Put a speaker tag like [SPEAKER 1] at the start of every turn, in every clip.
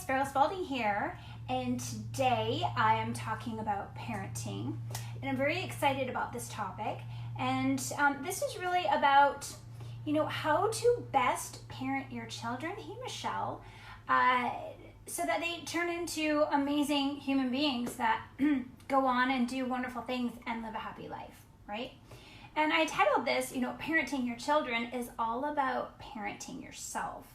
[SPEAKER 1] Sparrow Spalding here, and today I am talking about parenting, and I'm very excited about this topic. And this is really about, how to best parent your children. Hey, Michelle, so that they turn into amazing human beings that go on and do wonderful things and live a happy life, right? And I titled this, parenting your children is all about parenting yourself.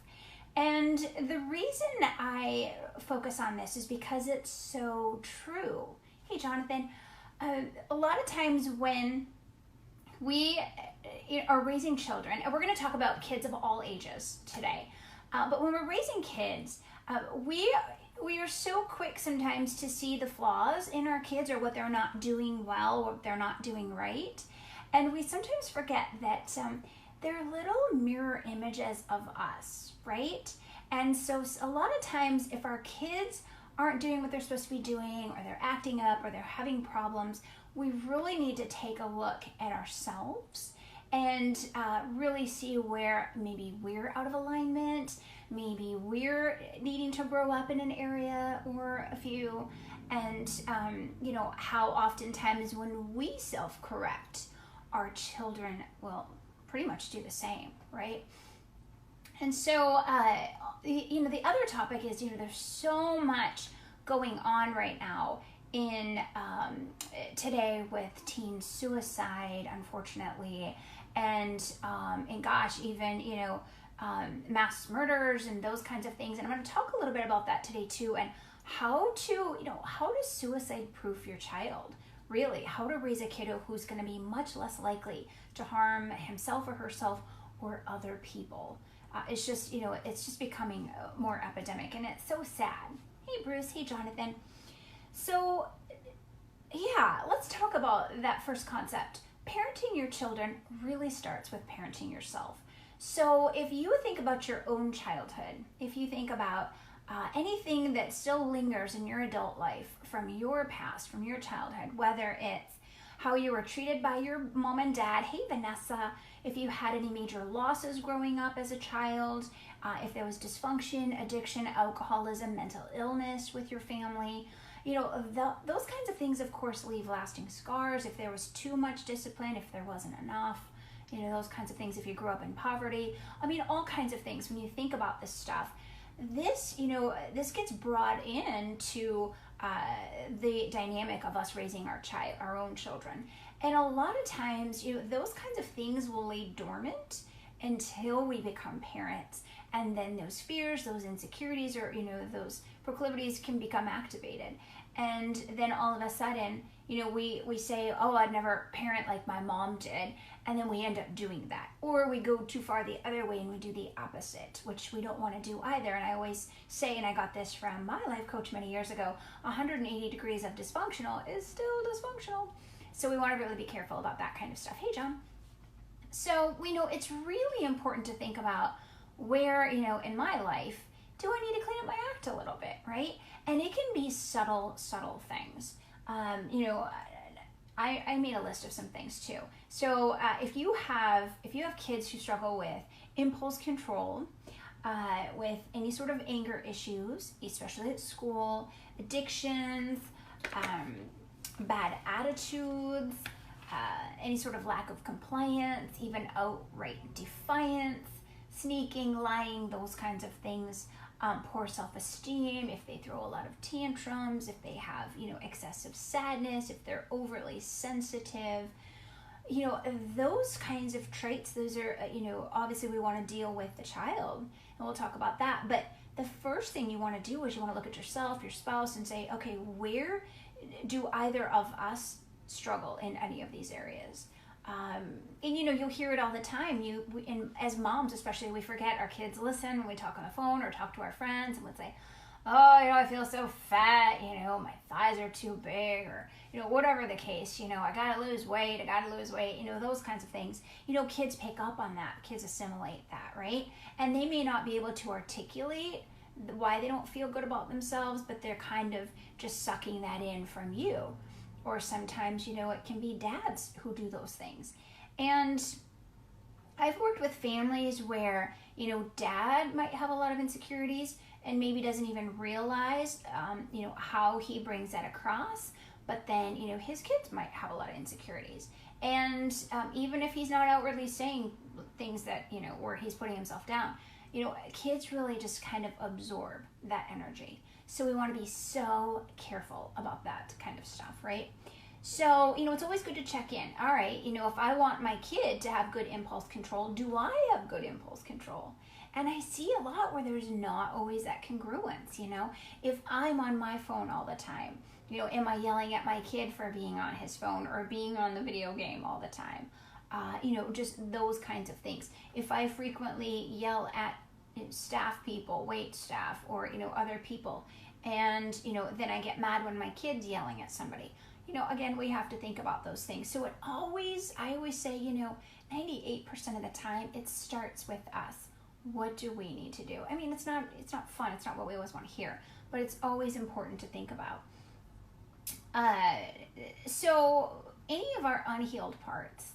[SPEAKER 1] And the reason I focus on this is because it's so true. Hey, Jonathan, a lot of times when we are raising children, and we're going to talk about kids of all ages today, but when we're raising kids, we are so quick sometimes to see the flaws in our kids or what they're not doing well, what they're not doing right. And we sometimes forget that they're little mirror images of us, right? And so a lot of times if our kids aren't doing what they're supposed to be doing, or they're acting up, or they're having problems, we really need to take a look at ourselves and really see where maybe we're out of alignment, maybe we're needing to grow up in an area or a few, and how oftentimes when we self-correct, our children will pretty much do the same, right? And so, the other topic is, there's so much going on right now in today with teen suicide, unfortunately, and gosh, even, mass murders and those kinds of things. And I'm going to talk a little bit about that today too, and how to suicide-proof your child. Really, how to raise a kiddo who's going to be much less likely to harm himself or herself or other people. It's just, it's just becoming more epidemic, and it's so sad. Hey, Bruce. Hey, Jonathan. So, yeah, let's talk about that first concept. Parenting your children really starts with parenting yourself. So if you think about your own childhood, if you think about anything that still lingers in your adult life from your past, from your childhood, whether it's how you were treated by your mom and dad. Hey, Vanessa, if you had any major losses growing up as a child, if there was dysfunction, addiction, alcoholism, mental illness with your family, those kinds of things, of course, leave lasting scars. If there was too much discipline, if there wasn't enough, those kinds of things, if you grew up in poverty, all kinds of things. When you think about this stuff, this gets brought into the dynamic of us raising our own children. And a lot of times, those kinds of things will lay dormant until we become parents. And then those fears, those insecurities, or, those proclivities can become activated. And then all of a sudden, we say, oh, I'd never parent like my mom did. And then we end up doing that. Or we go too far the other way and we do the opposite, which we don't want to do either. And I always say, and I got this from my life coach many years ago, 180 degrees of dysfunctional is still dysfunctional. So we want to really be careful about that kind of stuff. Hey, John. So we know it's really important to think about where, in my life, do I need to clean up my act a little bit, right? And it can be subtle things. I made a list of some things too. So if you have kids who struggle with impulse control, with any sort of anger issues, especially at school, addictions, bad attitudes, any sort of lack of compliance, even outright defiance, sneaking, lying, those kinds of things, poor self-esteem, if they throw a lot of tantrums, if they have, excessive sadness, if they're overly sensitive, those kinds of traits, those are, obviously we want to deal with the child, and we'll talk about that. But the first thing you want to do is you want to look at yourself, your spouse, and say, okay, where do either of us struggle in any of these areas? And you'll hear it all the time. And as moms especially, we forget our kids listen when we talk on the phone or talk to our friends, and we'll say, oh, I feel so fat, my thighs are too big, or, whatever the case, I gotta lose weight, those kinds of things. Kids pick up on that. Kids assimilate that, right? And they may not be able to articulate why they don't feel good about themselves, but they're kind of just sucking that in from you. Or sometimes, it can be dads who do those things. And I've worked with families where, dad might have a lot of insecurities and maybe doesn't even realize, how he brings that across. But then, his kids might have a lot of insecurities. And even if he's not outwardly saying things that, where he's putting himself down, kids really just kind of absorb that energy. So we want to be so careful about that kind of stuff, right? So, it's always good to check in. All right, if I want my kid to have good impulse control, do I have good impulse control? And I see a lot where there's not always that congruence, If I'm on my phone all the time, am I yelling at my kid for being on his phone or being on the video game all the time? Just those kinds of things. If I frequently yell at staff people, wait staff, or, other people, and, then I get mad when my kid's yelling at somebody, again, we have to think about those things. So I always say, 98% of the time, it starts with us. What do we need to do? I mean, it's not fun. It's not what we always want to hear, but it's always important to think about. So any of our unhealed parts,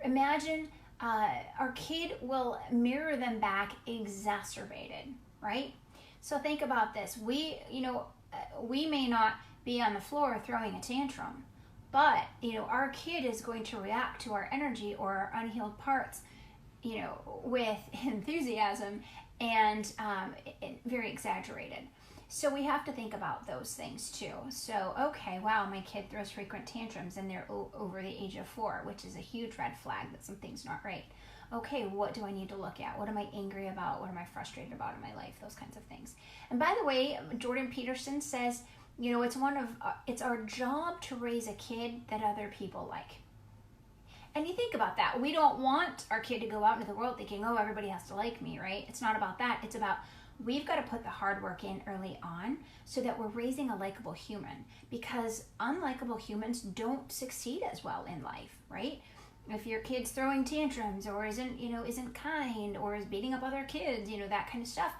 [SPEAKER 1] imagine our kid will mirror them back exacerbated, right? So think about this. We may not be on the floor throwing a tantrum, but, our kid is going to react to our energy or our unhealed parts, with enthusiasm and very exaggerated. So we have to think about those things too. So, okay, wow, my kid throws frequent tantrums and they're over the age of 4, which is a huge red flag that something's not right. Okay, what do I need to look at? What am I angry about? What am I frustrated about in my life? Those kinds of things. And by the way, Jordan Peterson says, it's our job to raise a kid that other people like. And you think about that. We don't want our kid to go out into the world thinking, oh, everybody has to like me, right? It's not about that. It's about we've got to put the hard work in early on so that we're raising a likable human, because unlikable humans don't succeed as well in life, right? If your kid's throwing tantrums or isn't kind or is beating up other kids, that kind of stuff,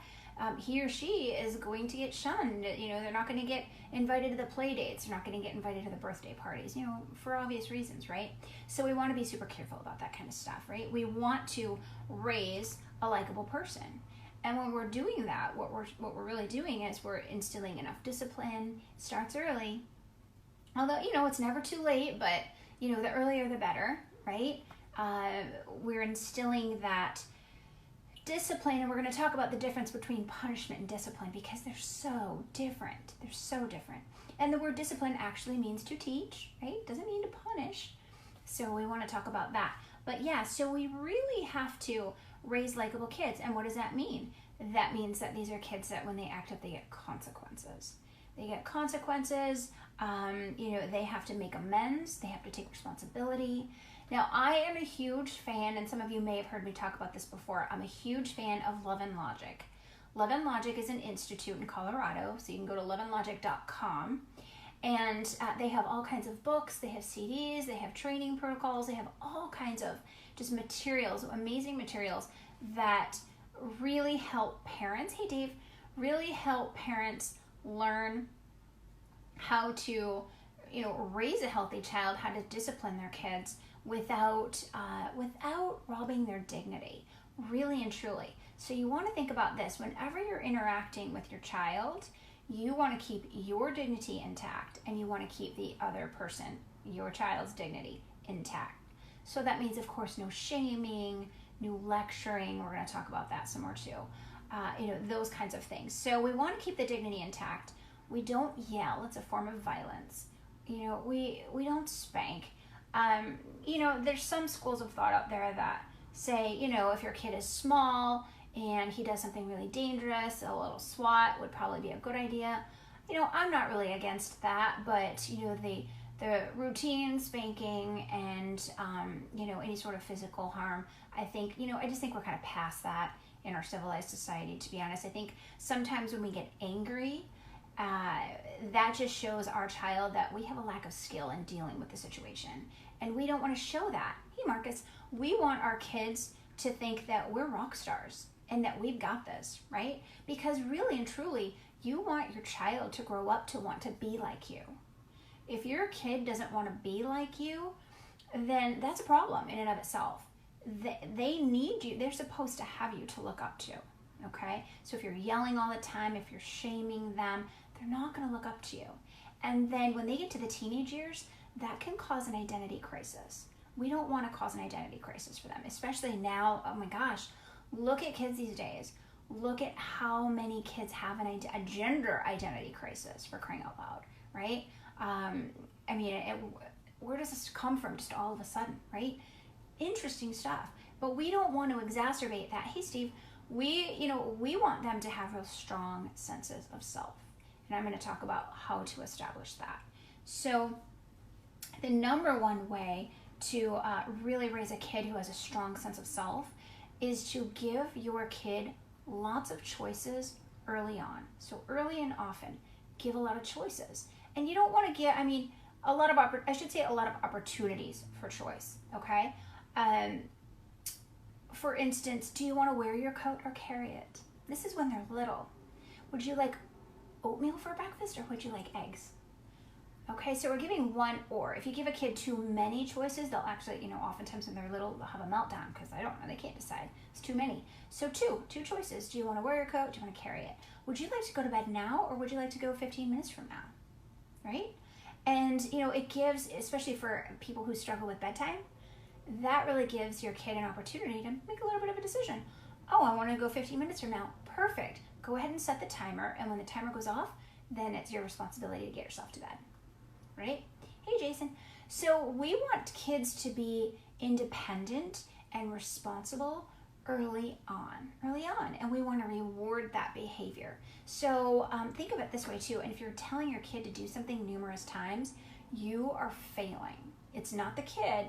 [SPEAKER 1] he or she is going to get shunned. They're not going to get invited to the play dates. They're not going to get invited to the birthday parties, for obvious reasons, right? So we want to be super careful about that kind of stuff, right? We want to raise a likable person. And when we're doing that, what we're really doing is we're instilling enough discipline. It starts early. Although, it's never too late, but, the earlier the better, right? We're instilling that discipline, and we're going to talk about the difference between punishment and discipline because they're so different. They're so different. And the word discipline actually means to teach, right? It doesn't mean to punish. So we want to talk about that. But yeah, so we really have to raise likable kids. And what does that mean? That means that these are kids that when they act up, they get consequences. They get consequences. They have to make amends. They have to take responsibility. Now, I am a huge fan, and some of you may have heard me talk about this before. I'm a huge fan of Love and Logic. Love and Logic is an institute in Colorado, so you can go to loveandlogic.com. And they have all kinds of books, they have CDs, they have training protocols, they have all kinds of just materials, amazing materials that really help parents. Hey, Dave, really help parents learn how to, raise a healthy child, how to discipline their kids without robbing their dignity, really and truly. So you want to think about this. Whenever you're interacting with your child, you want to keep your dignity intact, and you want to keep the other person, your child's dignity, intact. So that means, of course, no shaming, no lecturing. We're going to talk about that some more too. Those kinds of things. So we want to keep the dignity intact. We don't yell. It's a form of violence. We don't spank. There's some schools of thought out there that say, if your kid is small and he does something really dangerous, a little swat would probably be a good idea. I'm not really against that, but, the routine spanking and, any sort of physical harm, I think, I just think we're kind of past that in our civilized society, to be honest. I think sometimes when we get angry, that just shows our child that we have a lack of skill in dealing with the situation. And we don't want to show that. Hey, Marcus, we want our kids to think that we're rock stars and that we've got this, right? Because really and truly, you want your child to grow up to want to be like you. If your kid doesn't want to be like you, then that's a problem in and of itself. They need you. They're supposed to have you to look up to, okay? So if you're yelling all the time, if you're shaming them, they're not going to look up to you. And then when they get to the teenage years, that can cause an identity crisis. We don't want to cause an identity crisis for them, especially now. Oh my gosh, look at kids these days. Look at how many kids have a gender identity crisis, for crying out loud, right? I mean, where does this come from just all of a sudden, right? Interesting stuff. But we don't want to exacerbate that. Hey, Steve, we want them to have real strong senses of self. And I'm going to talk about how to establish that. So the number one way to really raise a kid who has a strong sense of self is to give your kid lots of choices early on. So early and often, give a lot of choices. And you don't want to give, a lot of opportunities for choice, okay? For instance, do you want to wear your coat or carry it? This is when they're little. Would you like oatmeal for breakfast or would you like eggs? Okay, so we're giving one or. If you give a kid too many choices, they'll actually, oftentimes when they're little, they'll have a meltdown because they can't decide. It's too many. So two choices. Do you want to wear your coat? Do you want to carry it? Would you like to go to bed now or would you like to go 15 minutes from now? Right? And, it gives, especially for people who struggle with bedtime, that really gives your kid an opportunity to make a little bit of a decision. Oh, I want to go 15 minutes from now. Perfect. Go ahead and set the timer. And when the timer goes off, then it's your responsibility to get yourself to bed. Right? Hey, Jason. So we want kids to be independent and responsible early on. And we want to reward that behavior. So think of it this way too. And if you're telling your kid to do something numerous times, you are failing. It's not the kid,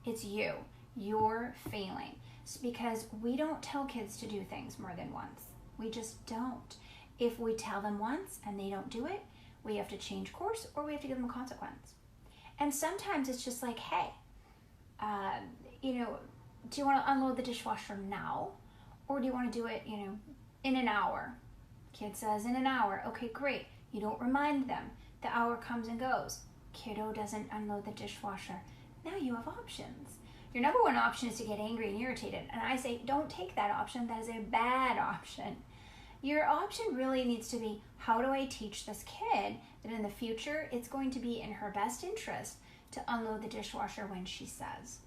[SPEAKER 1] it's you. You're failing. It's because we don't tell kids to do things more than once. We just don't. If we tell them once and they don't do it, we have to change course or we have to give them a consequence. And sometimes it's just like, hey, do you want to unload the dishwasher now? Or do you want to do it, in an hour? Kid says in an hour. Okay, great. You don't remind them. The hour comes and goes. Kiddo doesn't unload the dishwasher. Now you have options. Your number one option is to get angry and irritated. And I say, don't take that option. That is a bad option. Your option really needs to be, how do I teach this kid that in the future it's going to be in her best interest to unload the dishwasher when she says?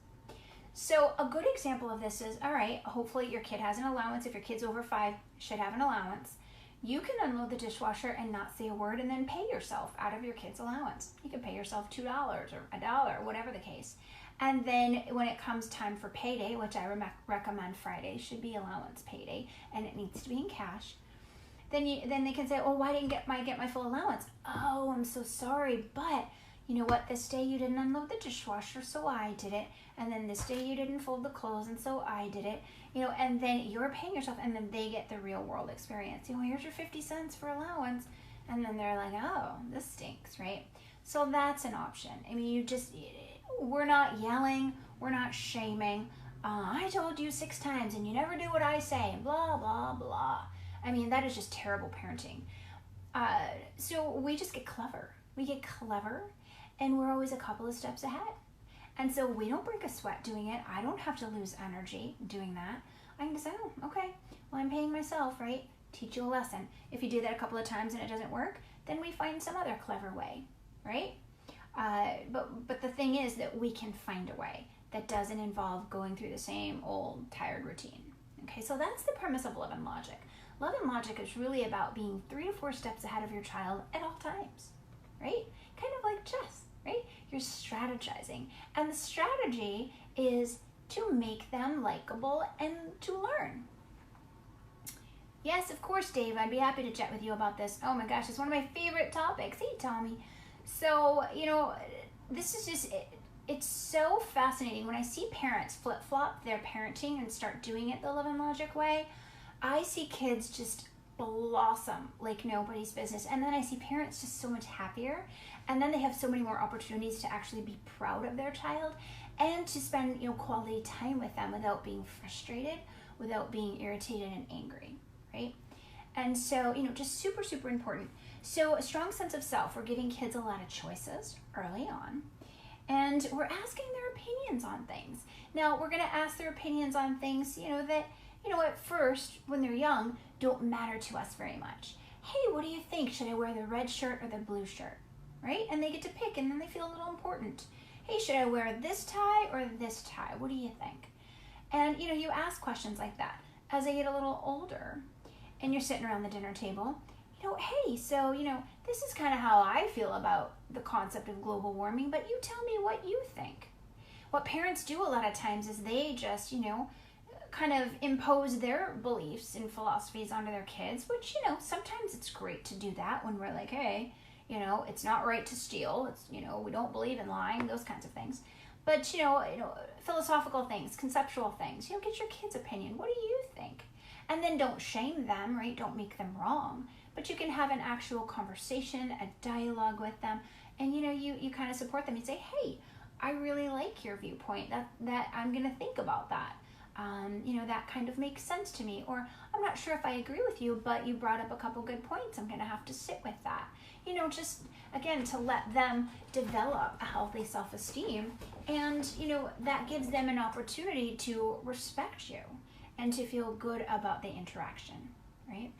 [SPEAKER 1] So a good example of this is, all right, hopefully your kid has an allowance. If your kid's over 5, should have an allowance. You can unload the dishwasher and not say a word and then pay yourself out of your kid's allowance. You can pay yourself $2 or $1, whatever the case. And then when it comes time for payday, which I recommend Friday should be allowance payday, and it needs to be in cash, then they can say, oh, why didn't I get my full allowance? Oh, I'm so sorry, but you know what? This day you didn't unload the dishwasher, so I did it. And then this day you didn't fold the clothes, and so I did it. And then you're paying yourself, and then they get the real world experience. Here's your 50 cents for allowance. And then they're like, oh, this stinks, right? So that's an option. We're not yelling, we're not shaming. I told you 6 times, and you never do what I say, blah, blah, blah. That is just terrible parenting. So we just get clever. We get clever, and we're always a couple of steps ahead. And so we don't break a sweat doing it. I don't have to lose energy doing that. I can just say, oh, okay, well, I'm paying myself, right? Teach you a lesson. If you do that a couple of times and it doesn't work, then we find some other clever way, right? But the thing is that we can find a way that doesn't involve going through the same old tired routine. Okay, so that's the premise of Love and Logic. Love and Logic is really about being 3 to 4 steps ahead of your child at all times, right? Kind of like chess, right? You're strategizing. And the strategy is to make them likable and to learn. Yes, of course, Dave. I'd be happy to chat with you about this. Oh my gosh, it's one of my favorite topics. Hey, Tommy. So, this is just, it's so fascinating. When I see parents flip-flop their parenting and start doing it the Love and Logic way, I see kids just blossom like nobody's business. And then I see parents just so much happier. And then they have so many more opportunities to actually be proud of their child and to spend, quality time with them without being frustrated, without being irritated and angry, right? And so, just super, super important. So a strong sense of self, we're giving kids a lot of choices early on, and we're asking their opinions on things. Now, we're going to ask their opinions on things, that, at first, when they're young, don't matter to us very much. Hey, what do you think? Should I wear the red shirt or the blue shirt? Right? And they get to pick, and then they feel a little important. Hey, should I wear this tie or this tie? What do you think? And, you ask questions like that. As they get a little older, and you're sitting around the dinner table, hey, so, this is kind of how I feel about the concept of global warming, but you tell me what you think. What parents do a lot of times is they just, kind of impose their beliefs and philosophies onto their kids, which, sometimes it's great to do that when we're like, hey, it's not right to steal. It's, we don't believe in lying, those kinds of things. But, philosophical things, conceptual things, get your kids' opinion. What do you think? And then don't shame them, right? Don't make them wrong. But you can have an actual conversation, a dialogue with them, and, you kind of support them. You say, hey, I really like your viewpoint. That I'm going to think about that. That kind of makes sense to me. Or I'm not sure if I agree with you, but you brought up a couple good points. I'm going to have to sit with that. Just, again, to let them develop a healthy self-esteem. And, that gives them an opportunity to respect you and to feel good about the interaction, right?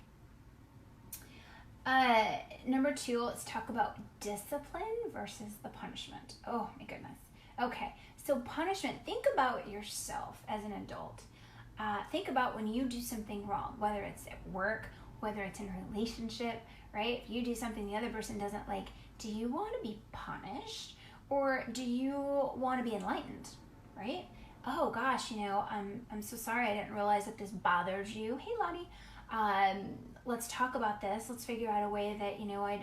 [SPEAKER 1] Number 2, let's talk about discipline versus the punishment. Oh, my goodness. Okay, so punishment, think about yourself as an adult. Think about when you do something wrong, whether it's at work, whether it's in a relationship, right? If you do something the other person doesn't like, do you want to be punished or do you want to be enlightened, right? Oh gosh, I'm so sorry, I didn't realize that this bothers you. Hey, Lottie, let's talk about this. Let's figure out a way that,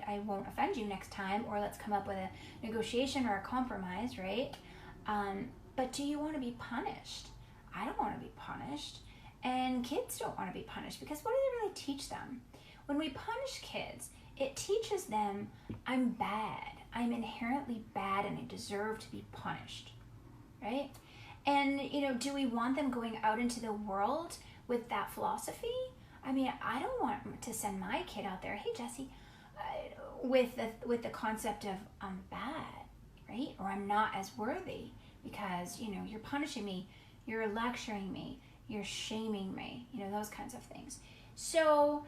[SPEAKER 1] I won't offend you next time, or let's come up with a negotiation or a compromise, right? But do you want to be punished? I don't want to be punished. And kids don't want to be punished because what do they really teach them? When we punish kids, it teaches them I'm bad. I'm inherently bad and I deserve to be punished, right? And, do we want them going out into the world with that philosophy? I mean, I don't want to send my kid out there, hey, Jesse, with the concept of I'm bad, right? Or I'm not as worthy because, you're punishing me, you're lecturing me, you're shaming me, those kinds of things. So,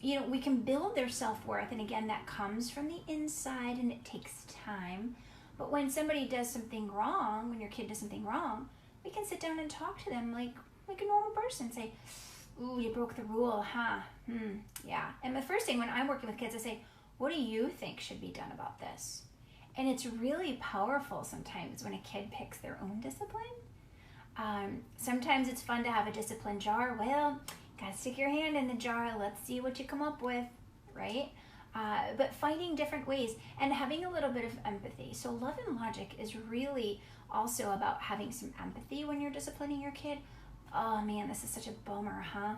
[SPEAKER 1] we can build their self-worth. And again, that comes from the inside and it takes time. But when somebody does something wrong, when your kid does something wrong, we can sit down and talk to them like a normal person. Say, ooh, you broke the rule, huh? Yeah. And the first thing when I'm working with kids, I say, what do you think should be done about this? And it's really powerful sometimes when a kid picks their own discipline. Sometimes it's fun to have a discipline jar. Well, gotta stick your hand in the jar. Let's see what you come up with, right? But finding different ways and having a little bit of empathy. So love and logic is really also about having some empathy when you're disciplining your kid. Oh man, this is such a bummer, huh?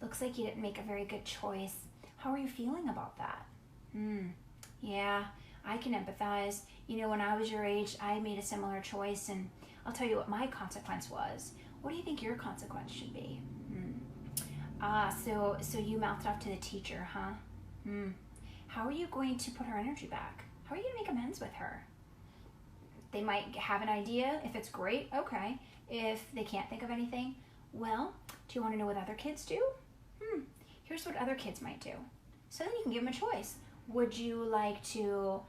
[SPEAKER 1] Looks like you didn't make a very good choice. How are you feeling about that? Yeah, I can empathize. When I was your age, I made a similar choice, and I'll tell you what my consequence was. What do you think your consequence should be? So you mouthed off to the teacher, huh? How are you going to put her energy back? How are you going to make amends with her? They might have an idea. If it's great, okay. If they can't think of anything, well, do you want to know what other kids do? Here's what other kids might do. So then you can give them a choice. Would you like to,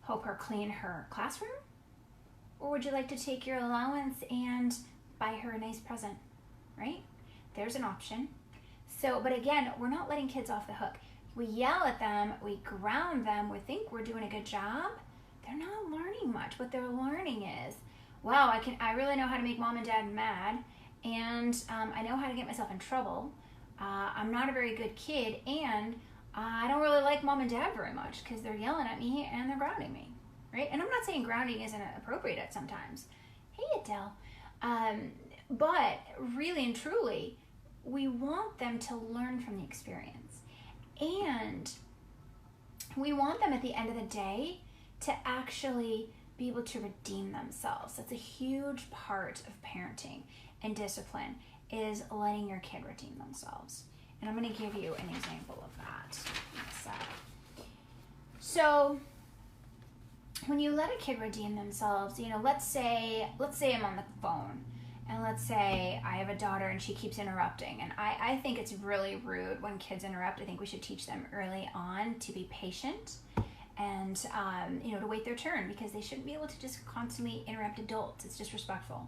[SPEAKER 1] help her clean her classroom? Or would you like to take your allowance and buy her a nice present, right? There's an option. So, but again, we're not letting kids off the hook. We yell at them, we ground them, we think we're doing a good job. They're not learning much. What they're learning is, wow, I really know how to make mom and dad mad, and I know how to get myself in trouble. I'm not a very good kid, and I don't really like mom and dad very much because they're yelling at me and they're grounding me, right? And I'm not saying grounding isn't appropriate at sometimes. Hey, Adele. But really and truly, we want them to learn from the experience. And we want them at the end of the day to actually be able to redeem themselves. That's a huge part of parenting and discipline, is letting your kid redeem themselves. And I'm going to give you an example of that. So when you let a kid redeem themselves, let's say I'm on the phone And let's say I have a daughter and she keeps interrupting. And I think it's really rude when kids interrupt. I think we should teach them early on to be patient and, to wait their turn, because they shouldn't be able to just constantly interrupt adults. It's disrespectful.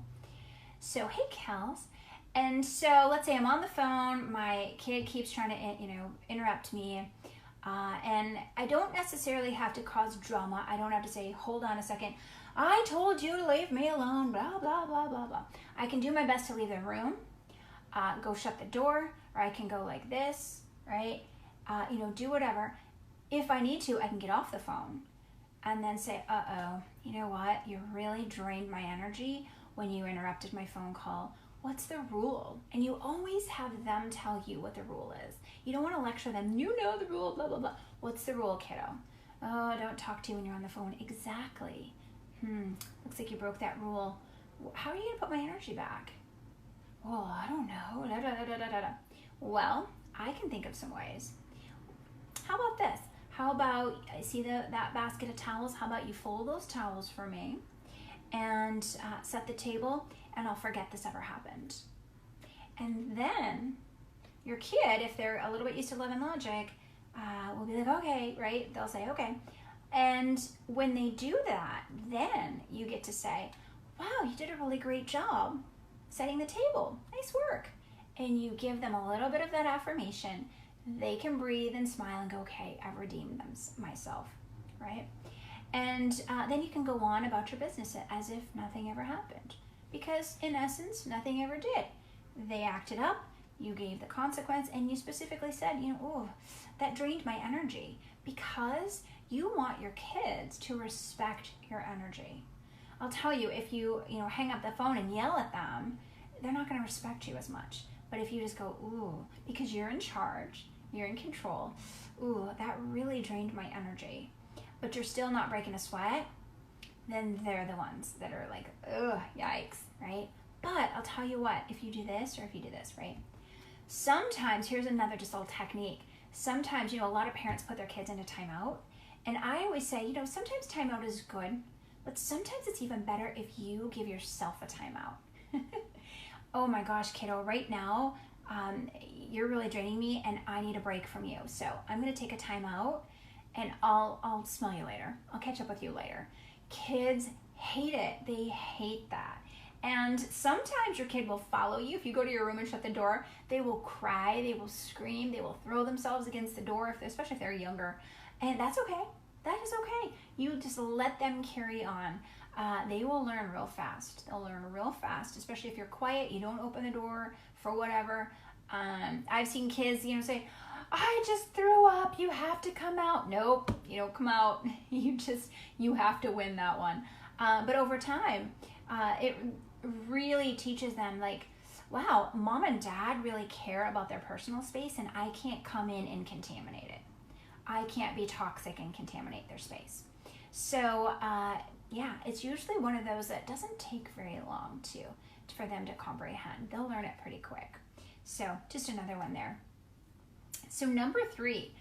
[SPEAKER 1] So, hey, Kels. And so let's say I'm on the phone. My kid keeps trying to, interrupt me. And I don't necessarily have to cause drama. I don't have to say, hold on a second, I told you to leave me alone, blah, blah, blah, blah, blah. I can do my best to leave the room, go shut the door, or I can go like this, right? Do whatever. If I need to, I can get off the phone and then say, uh-oh, you know what? You really drained my energy when you interrupted my phone call. What's the rule? And you always have them tell you what the rule is. You don't want to lecture them. You know the rule, blah, blah, blah. What's the rule, kiddo? Oh, don't talk to you when you're on the phone. Exactly. Looks like you broke that rule. How are you going to put my energy back? Well, I don't know. Da, da, da, da, da, da. Well, I can think of some ways. How about this? How about, I see that basket of towels. How about you fold those towels for me and set the table, and I'll forget this ever happened. And then your kid, if they're a little bit used to love and logic, will be like, okay, right? They'll say, okay. And when they do that, then you get to say, wow, you did a really great job setting the table. Nice work. And you give them a little bit of that affirmation. They can breathe and smile and go, okay, I've redeemed myself, right? And then you can go on about your business as if nothing ever happened. Because in essence, nothing ever did. They acted up, you gave the consequence, and you specifically said, oh, that drained my energy. Because you want your kids to respect your energy. I'll tell you, if you hang up the phone and yell at them, they're not going to respect you as much. But if you just go, ooh, because you're in charge, you're in control, ooh, that really drained my energy, but you're still not breaking a sweat, then they're the ones that are like, ugh, yikes, right? But I'll tell you what, if you do this or if you do this, right? Sometimes, here's another just little technique. Sometimes, a lot of parents put their kids into timeout. And I always say, sometimes timeout is good, but sometimes it's even better if you give yourself a timeout. Oh my gosh, kiddo, right now, you're really draining me and I need a break from you. So I'm going to take a timeout and I'll smell you later. I'll catch up with you later. Kids hate it. They hate that. And sometimes your kid will follow you. If you go to your room and shut the door, they will cry, they will scream, they will throw themselves against the door, especially if they're younger. And that's okay. That is okay. You just let them carry on. They will learn real fast. They'll learn real fast, especially if you're quiet, you don't open the door for whatever. I've seen kids, say, I just threw up, you have to come out. Nope, you don't come out. You have to win that one. But over time, it really teaches them, like, wow, mom and dad really care about their personal space, and I can't come in and contaminate it. I can't be toxic and contaminate their space. So, it's usually one of those that doesn't take very long for them to comprehend. They'll learn it pretty quick. So, just another one there. So, number 3,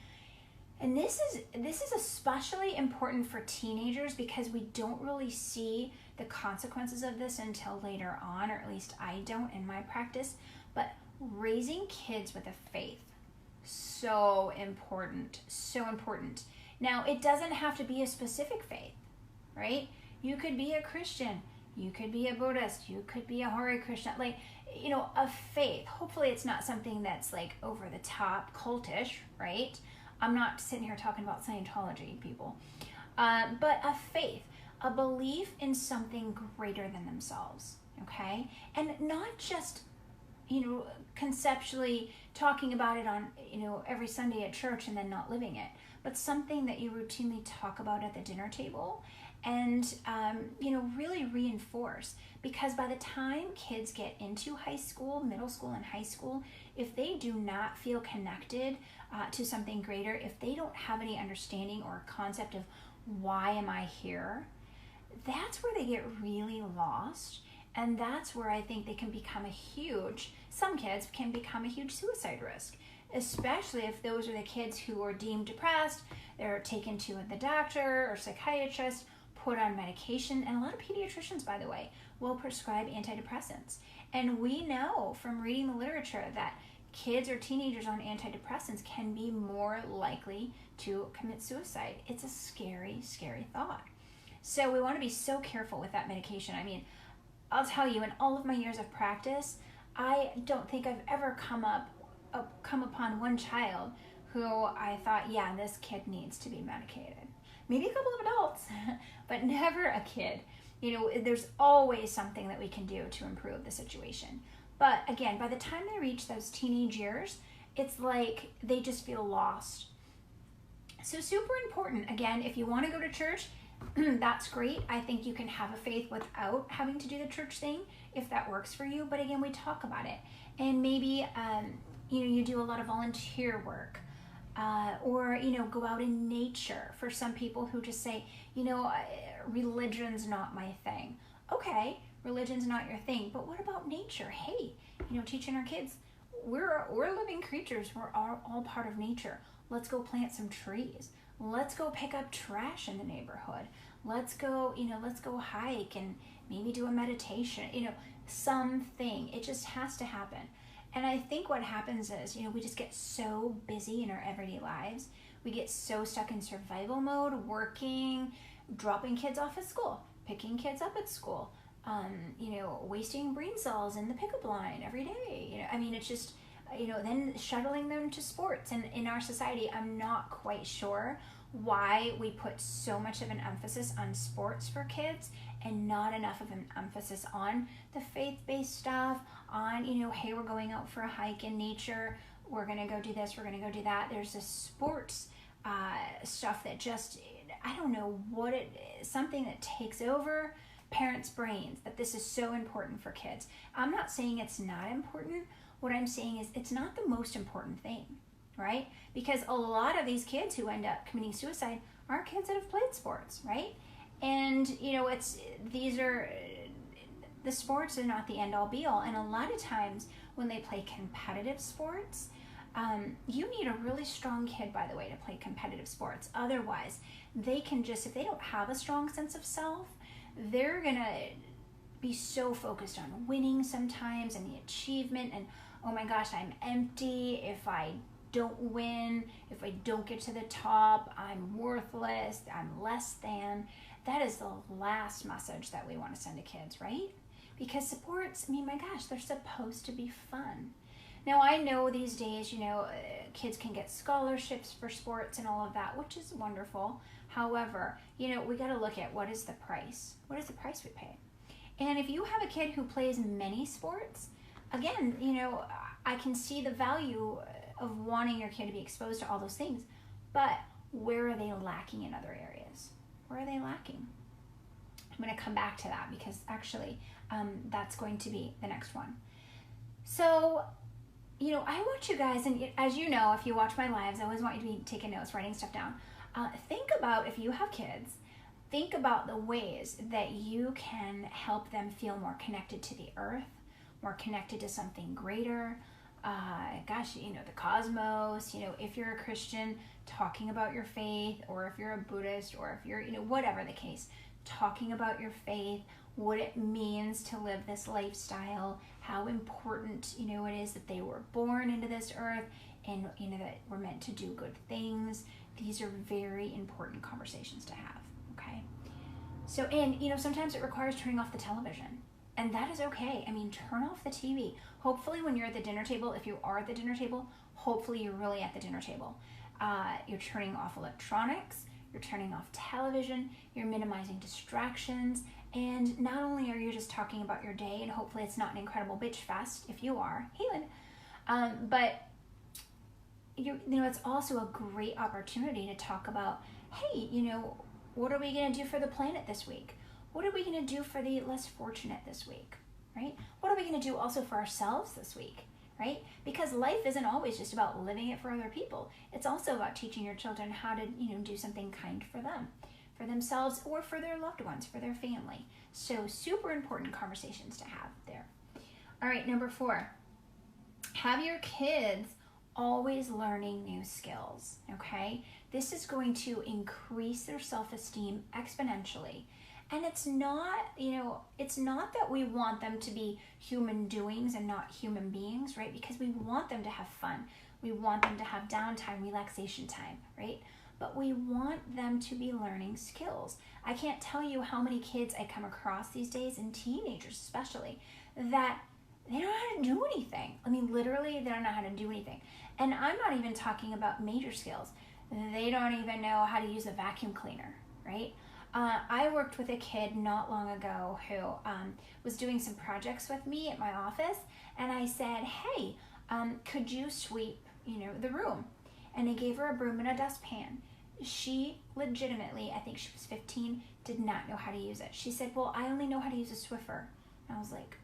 [SPEAKER 1] and this is especially important for teenagers because we don't really see the consequences of this until later on, or at least I don't in my practice, but raising kids with a faith. So important, so important. Now, it doesn't have to be a specific faith, right? You could be a Christian, you could be a Buddhist, you could be a Hare Krishna, like, a faith. Hopefully it's not something that's like over the top, cultish, right? I'm not sitting here talking about Scientology, people. But a faith, a belief in something greater than themselves, okay? And not just, conceptually talking about it on, every Sunday at church and then not living it, but something that you routinely talk about at the dinner table and, really reinforce. Because by the time kids get into high school, middle school, and high school, if they do not feel connected to something greater, if they don't have any understanding or concept of why am I here, that's where they get really lost. And that's where I think they can become some kids can become a huge suicide risk, especially if those are the kids who are deemed depressed, they're taken to the doctor or psychiatrist, put on medication, and a lot of pediatricians, by the way, will prescribe antidepressants. And we know from reading the literature that kids or teenagers on antidepressants can be more likely to commit suicide. It's a scary, scary thought. So we want to be so careful with that medication. I mean, I'll tell you, in all of my years of practice, I don't think I've ever come upon one child who I thought, yeah, this kid needs to be medicated. Maybe a couple of adults, but never a kid. You know, there's always something that we can do to improve the situation. But again, by the time they reach those teenage years, it's like they just feel lost. So super important. Again, if you want to go to church, that's great. I think you can have a faith without having to do the church thing if that works for you. But again, we talk about it. And maybe, you do a lot of volunteer work. Or, go out in nature. For some people who just say, religion's not my thing. Okay, religion's not your thing, but what about nature? Hey, teaching our kids, we're living creatures. We're all part of nature. Let's go plant some trees. Let's go pick up trash in the neighborhood. Let's go hike and maybe do a meditation, something. It just has to happen. And I think what happens is, we just get so busy in our everyday lives. We get so stuck in survival mode, working, dropping kids off at school, picking kids up at school, wasting brain cells in the pickup line every day. It's just, then shuttling them to sports. And in our society, I'm not quite sure why we put so much of an emphasis on sports for kids and not enough of an emphasis on the faith-based stuff, on, hey, we're going out for a hike in nature, we're going to go do this, we're going to go do that. There's this sports stuff that just, I don't know what it is, something that takes over parents' brains, that this is so important for kids. I'm not saying it's not important. What I'm saying is it's not the most important thing, right? Because a lot of these kids who end up committing suicide are kids that have played sports, right? And, the sports are not the end all be all. And a lot of times when they play competitive sports, you need a really strong kid, by the way, to play competitive sports. Otherwise, they can just, if they don't have a strong sense of self, they're going to be so focused on winning sometimes and the achievement and, oh my gosh, I'm empty if I don't win, if I don't get to the top, I'm worthless, I'm less than. That is the last message that we want to send to kids, right? Because sports, my gosh, they're supposed to be fun. Now, I know these days, kids can get scholarships for sports and all of that, which is wonderful. However, we got to look at what is the price? What is the price we pay? And if you have a kid who plays many sports, again, I can see the value of wanting your kid to be exposed to all those things, but where are they lacking in other areas? Where are they lacking? I'm going to come back to that because actually that's going to be the next one. So, I want you guys, and as you know, if you watch my lives, I always want you to be taking notes, writing stuff down. Think about, if you have kids, think about the ways that you can help them feel more connected to the earth, more connected to something greater. The cosmos, if you're a Christian, talking about your faith, or if you're a Buddhist, or if you're, whatever the case, talking about your faith, what it means to live this lifestyle, how important, it is that they were born into this earth and, that we're meant to do good things. These are very important conversations to have, okay? So, and, sometimes it requires turning off the television. And that is okay. Turn off the TV. Hopefully when you're at the dinner table, if you are at the dinner table, hopefully you're really at the dinner table. You're turning off electronics, you're turning off television, you're minimizing distractions, and not only are you just talking about your day, and hopefully it's not an incredible bitch fest, if you are, Helen, but it's also a great opportunity to talk about, hey, what are we going to do for the planet this week? What are we going to do for the less fortunate this week, right? What are we going to do also for ourselves this week, right? Because life isn't always just about living it for other people. It's also about teaching your children how to, do something kind for them, for themselves, or for their loved ones, for their family. So super important conversations to have there. All right, number 4, have your kids always learning new skills, okay? This is going to increase their self-esteem exponentially. And it's not, it's not that we want them to be human doings and not human beings, right? Because we want them to have fun. We want them to have downtime, relaxation time, right? But we want them to be learning skills. I can't tell you how many kids I come across these days, and teenagers especially, that they don't know how to do anything. I mean, literally, they don't know how to do anything. And I'm not even talking about major skills. They don't even know how to use a vacuum cleaner, right? I worked with a kid not long ago who was doing some projects with me at my office, and I said, hey, could you sweep, the room? And I gave her a broom and a dustpan. She legitimately, I think she was 15, did not know how to use it. She said, well, I only know how to use a Swiffer. And I was like,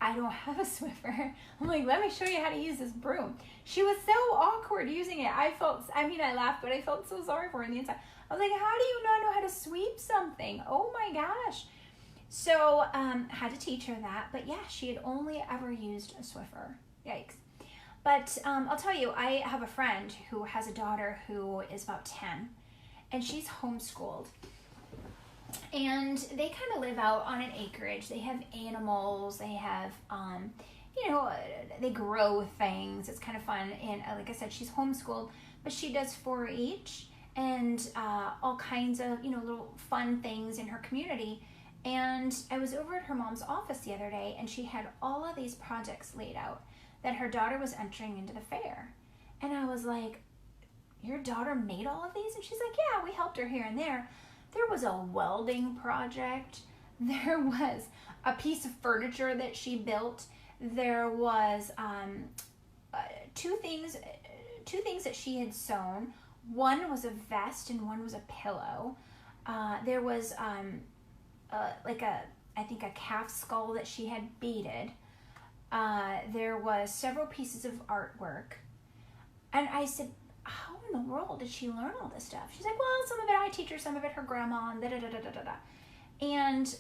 [SPEAKER 1] I don't have a Swiffer. I'm like, let me show you how to use this broom. She was so awkward using it. I laughed, but I felt so sorry for her on the inside. I was like, how do you not know how to sweep something? Oh my gosh. So had to teach her that. But yeah, she had only ever used a Swiffer. Yikes. But I'll tell you, I have a friend who has a daughter who is about 10, and she's homeschooled. And they kind of live out on an acreage. They have animals. They have, they grow things. It's kind of fun. And like I said, she's homeschooled, but she does 4-H and all kinds of, little fun things in her community. And I was over at her mom's office the other day, and she had all of these projects laid out that her daughter was entering into the fair. And I was like, your daughter made all of these? And she's like, yeah, we helped her here and there. There was a welding project. There was a piece of furniture that she built. There was two things that she had sewn. One was a vest and one was a pillow. There was I think a calf skull that she had beaded. There was several pieces of artwork. And I said, how in the world did she learn all this stuff? She's like, well, some of it I teach her, some of it her grandma, and da-da-da-da-da-da. And,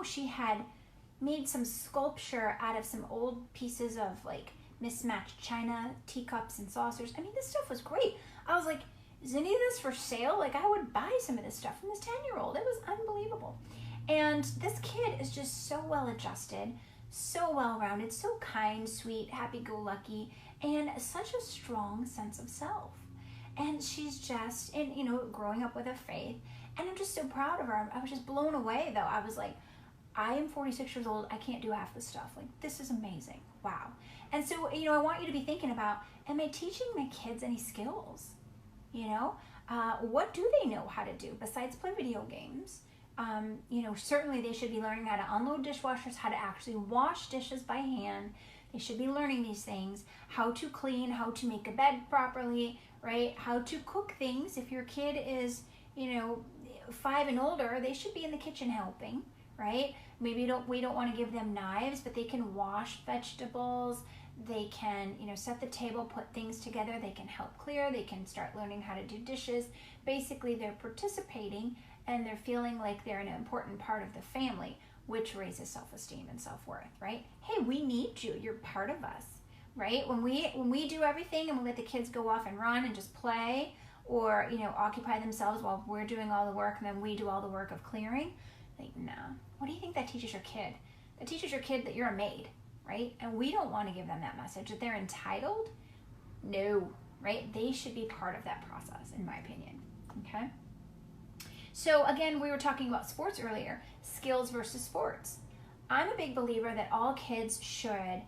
[SPEAKER 1] she had made some sculpture out of some old pieces of, mismatched china, teacups, and saucers. I mean, this stuff was great. I was like, is any of this for sale? I would buy some of this stuff from this 10-year-old. It was unbelievable. And this kid is just so well-adjusted, so well-rounded, so kind, sweet, happy-go-lucky, and such a strong sense of self. And she's just, growing up with a faith, and I'm just so proud of her. I was just blown away, though. I was like, I am 46 years old. I can't do half this stuff. This is amazing. Wow. And so, I want you to be thinking about, am I teaching my kids any skills? What do they know how to do besides play video games? Certainly they should be learning how to unload dishwashers, how to actually wash dishes by hand. They should be learning these things, how to clean, how to make a bed properly, right? How to cook things. If your kid is, 5 and older, they should be in the kitchen helping, right? Maybe we don't want to give them knives, but they can wash vegetables. They can, set the table, put things together. They can help clear. They can start learning how to do dishes. Basically, they're participating and they're feeling like they're an important part of the family, which raises self-esteem and self-worth, right? Hey, we need you. You're part of us, right? When we do everything and we let the kids go off and run and just play or, occupy themselves while we're doing all the work and then we do all the work of clearing, no. What do you think that teaches your kid? That teaches your kid that you're a maid, right? And we don't want to give them that message, that they're entitled. No, right? They should be part of that process, in my opinion, okay? So again, we were talking about sports earlier, skills versus sports. I'm a big believer that all kids should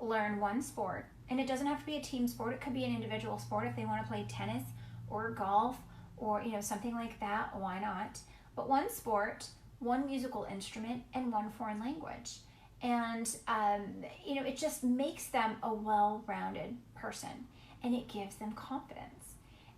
[SPEAKER 1] learn one sport, and it doesn't have to be a team sport. It could be an individual sport if they want to play tennis or golf or, something like that, why not? But one sport, one musical instrument, and one foreign language. And, it just makes them a well-rounded person, and it gives them confidence.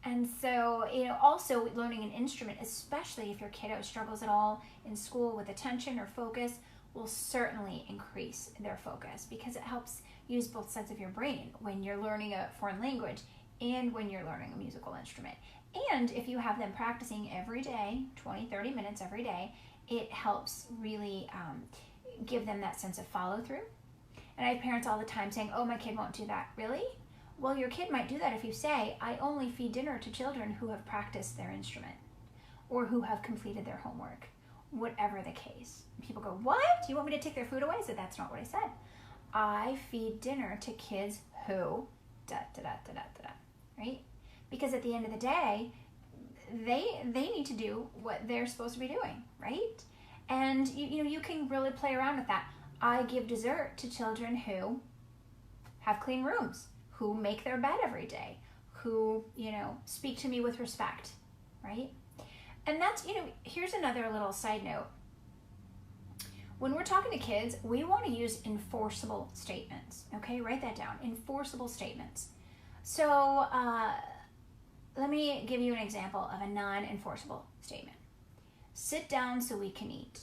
[SPEAKER 1] And so, also learning an instrument, especially if your kiddo struggles at all in school with attention or focus, will certainly increase their focus because it helps use both sides of your brain when you're learning a foreign language and when you're learning a musical instrument. And if you have them practicing every day, 20, 30 minutes every day, it helps really give them that sense of follow through. And I have parents all the time saying, oh, my kid won't do that. Really? Well, your kid might do that if you say, I only feed dinner to children who have practiced their instrument or who have completed their homework, whatever the case. People go, what? You want me to take their food away? I said, that's not what I said. I feed dinner to kids who right? Because at the end of the day, they need to do what they're supposed to be doing, right? And you can really play around with that. I give dessert to children who have clean rooms, who make their bed every day, who, speak to me with respect, right? And that's, here's another little side note. When we're talking to kids, we want to use enforceable statements, okay? Write that down, enforceable statements. So let me give you an example of a non-enforceable statement. Sit down so we can eat.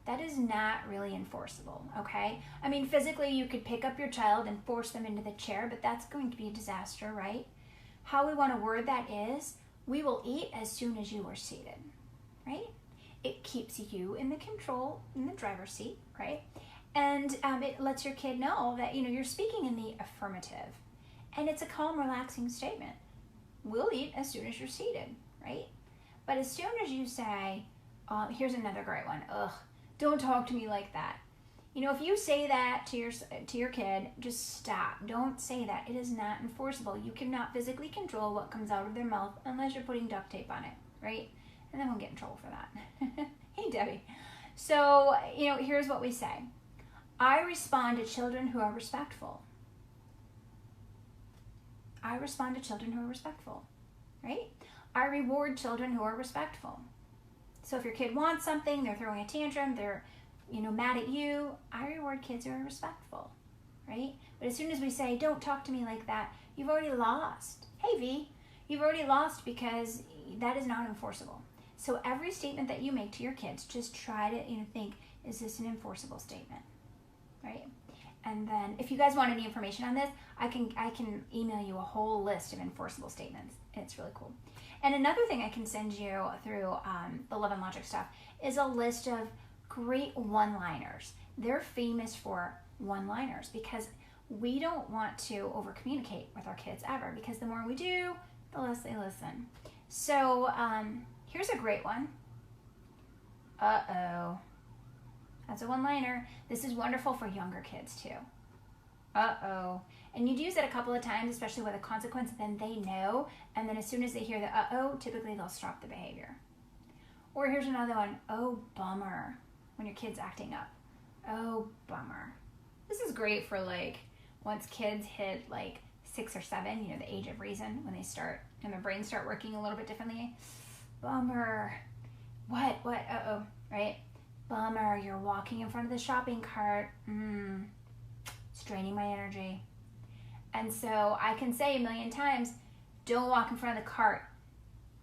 [SPEAKER 1] That is not really enforceable, okay? I mean, physically you could pick up your child and force them into the chair, but that's going to be a disaster, right? How we want to word that is, we will eat as soon as you are seated, right? It keeps you in the control, in the driver's seat, right? And it lets your kid know that, you're speaking in the affirmative. And it's a calm, relaxing statement. We'll eat as soon as you're seated, right? But as soon as you say, here's another great one, don't talk to me like that. If you say that to your kid, just stop. Don't say that. It is not enforceable. You cannot physically control what comes out of their mouth unless you're putting duct tape on it, right? And then we'll get in trouble for that. Hey, Debbie. So, here's what we say. I respond to children who are respectful. I respond to children who are respectful, right? I reward children who are respectful. So if your kid wants something, they're throwing a tantrum, they're, mad at you, I reward kids who are respectful, right? But as soon as we say, don't talk to me like that, you've already lost. Hey, V, you've already lost because that is not enforceable. So every statement that you make to your kids, just try to, think, is this an enforceable statement, right? And then if you guys want any information on this, I can email you a whole list of enforceable statements. It's really cool. And another thing I can send you through the Love and Logic stuff is a list of great one-liners. They're famous for one-liners because we don't want to over-communicate with our kids ever, because the more we do, the less they listen. So here's a great one. Uh-oh. That's a one-liner. This is wonderful for younger kids too. Uh-oh. And you'd use it a couple of times, especially with a consequence, then they know. And then as soon as they hear the uh-oh, typically they'll stop the behavior. Or here's another one. Oh, bummer. When your kid's acting up. Oh, bummer. This is great for once kids hit 6 or 7, the age of reason, when they start and their brains start working a little bit differently. Bummer. What? Uh-oh, right? Bummer, you're walking in front of the shopping cart. It's draining my energy. And so I can say a million times, don't walk in front of the cart.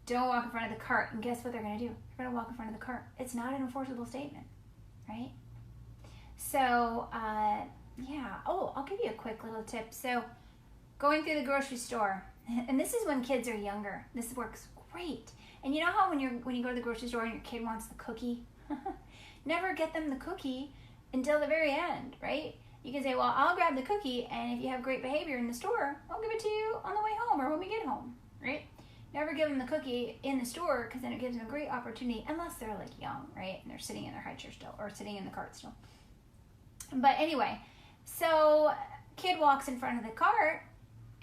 [SPEAKER 1] Don't walk in front of the cart. And guess what they're going to do? They're going to walk in front of the cart. It's not an enforceable statement, right? So, yeah. Oh, I'll give you a quick little tip. So, going through the grocery store, and this is when kids are younger. This works great. And you know how when you go to the grocery store and your kid wants the cookie? Never get them the cookie until the very end, right? You can say, well, I'll grab the cookie, and if you have great behavior in the store, I'll give it to you on the way home or when we get home, right? Never give them the cookie in the store, because then it gives them a great opportunity, unless they're young, right? And they're sitting in their high chair still, or sitting in the cart still. But anyway, so kid walks in front of the cart,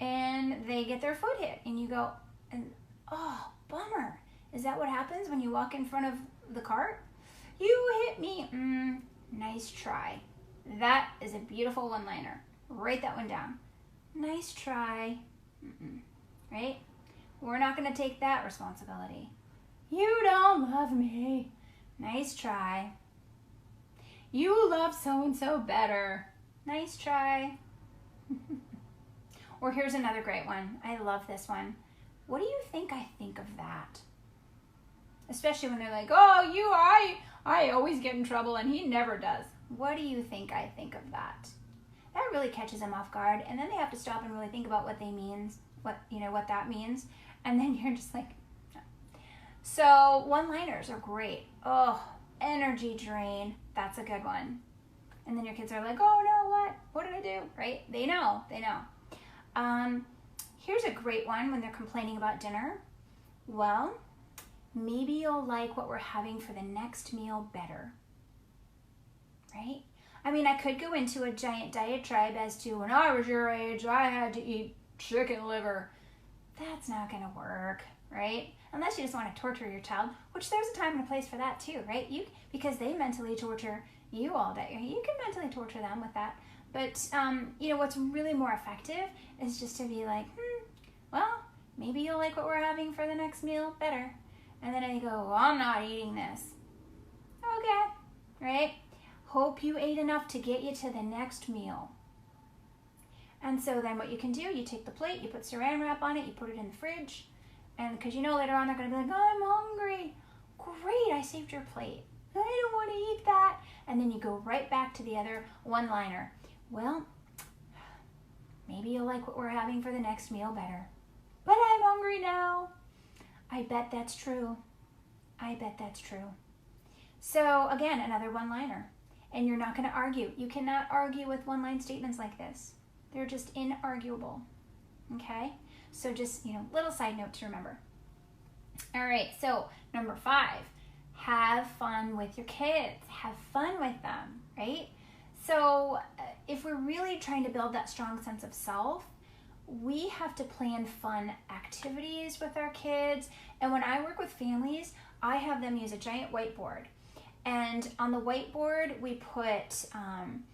[SPEAKER 1] and they get their foot hit, and you go, oh, bummer. Is that what happens when you walk in front of the cart? You hit me. Nice try. That is a beautiful one-liner. Write that one down. Nice try. Right? We're not going to take that responsibility. You don't love me. Nice try. You love so-and-so better. Nice try. Or here's another great one. I love this one. What do you think I think of that? Especially when they're like, oh, I always get in trouble and he never does. What do you think I think of that? That really catches them off guard, and then they have to stop and really think about what that means, and then you're just like, no. So one-liners are great. Oh, energy drain. That's a good one. And then your kids are like, oh no, what did I do? Right? They know. here's a great one when they're complaining about dinner. Well, maybe you'll like what we're having for the next meal better, right? I mean, I could go into a giant diatribe as to when I was your age, I had to eat chicken liver. That's not going to work, right? Unless you just want to torture your child, which there's a time and a place for that too, right? Because they mentally torture you all day. You can mentally torture them with that. But, what's really more effective is just to be like, well, maybe you'll like what we're having for the next meal better. And then I go, well, I'm not eating this. Okay, right? Hope you ate enough to get you to the next meal. And so then what you can do, you take the plate, you put saran wrap on it, you put it in the fridge. And because later on they're going to be like, oh, I'm hungry. Great, I saved your plate. I don't want to eat that. And then you go right back to the other one-liner. Well, maybe you'll like what we're having for the next meal better. But I'm hungry now. I bet that's true. I bet that's true. So again, another one-liner. And you're not going to argue. You cannot argue with one-line statements like this. They're just inarguable. Okay? So just, little side note to remember. All right, so number 5, have fun with your kids. Have fun with them, right? So if we're really trying to build that strong sense of self, we have to plan fun activities with our kids. And when I work with families, I have them use a giant whiteboard. And on the whiteboard, we come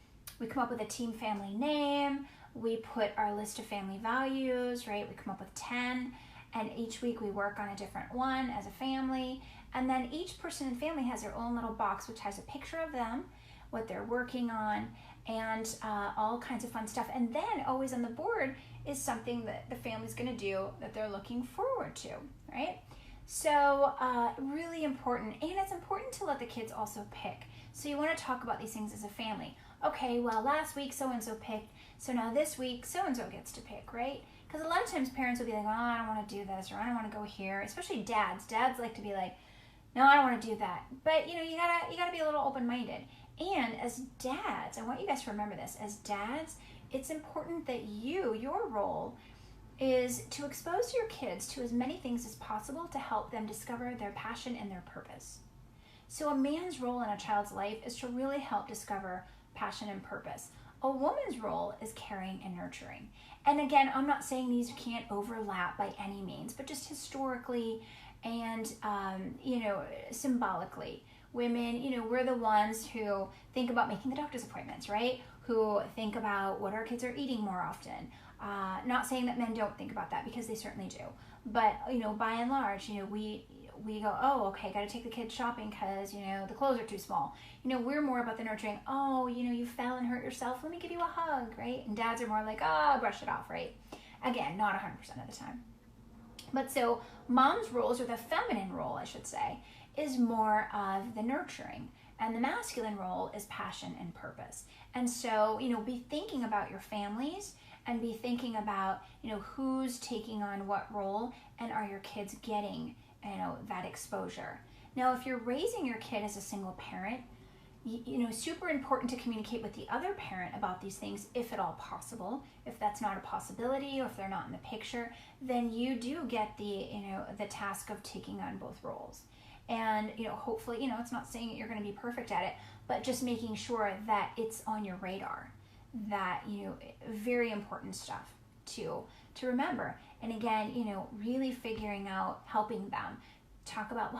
[SPEAKER 1] up with a team family name. We put our list of family values, right? We come up with 10. And each week we work on a different one as a family. And then each person in the family has their own little box, which has a picture of them, what they're working on, and all kinds of fun stuff. And then always on the board is something that the family's going to do that they're looking forward to, right? So really important. And it's important to let the kids also pick. So you want to talk about these things as a family. Okay, well, last week so-and-so picked, so now this week so-and-so gets to pick, right? Because a lot of times parents will be like, oh, I don't want to do this, or I don't want to go here, especially dads. Dads like to be like, no, I don't want to do that. But, you gotta be a little open-minded. And as dads, I want you guys to remember this, as dads, it's important that your role is to expose your kids to as many things as possible to help them discover their passion and their purpose. So a man's role in a child's life is to really help discover passion and purpose. A woman's role is caring and nurturing. And again, I'm not saying these can't overlap by any means, but just historically and, symbolically. Women, we're the ones who think about making the doctor's appointments, right? Who think about what our kids are eating more often. Not saying that men don't think about that, because they certainly do. But, by and large, we go, oh, okay, got to take the kids shopping because, the clothes are too small. We're more about the nurturing. Oh, you fell and hurt yourself. Let me give you a hug, right? And dads are more like, oh, brush it off, right? Again, not 100% of the time. But so mom's roles, or the feminine role, I should say, is more of the nurturing. And the masculine role is passion and purpose. And so, be thinking about your families and be thinking about, who's taking on what role, and are your kids getting, that exposure. Now, if you're raising your kid as a single parent, super important to communicate with the other parent about these things, if at all possible. If that's not a possibility, or if they're not in the picture, then you do get the task of taking on both roles. And, hopefully, it's not saying that you're going to be perfect at it, but just making sure that it's on your radar. That, very important stuff to remember. And again, really figuring out, helping them talk about,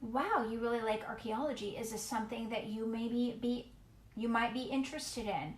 [SPEAKER 1] wow, you really like archaeology. Is this something that you might be interested in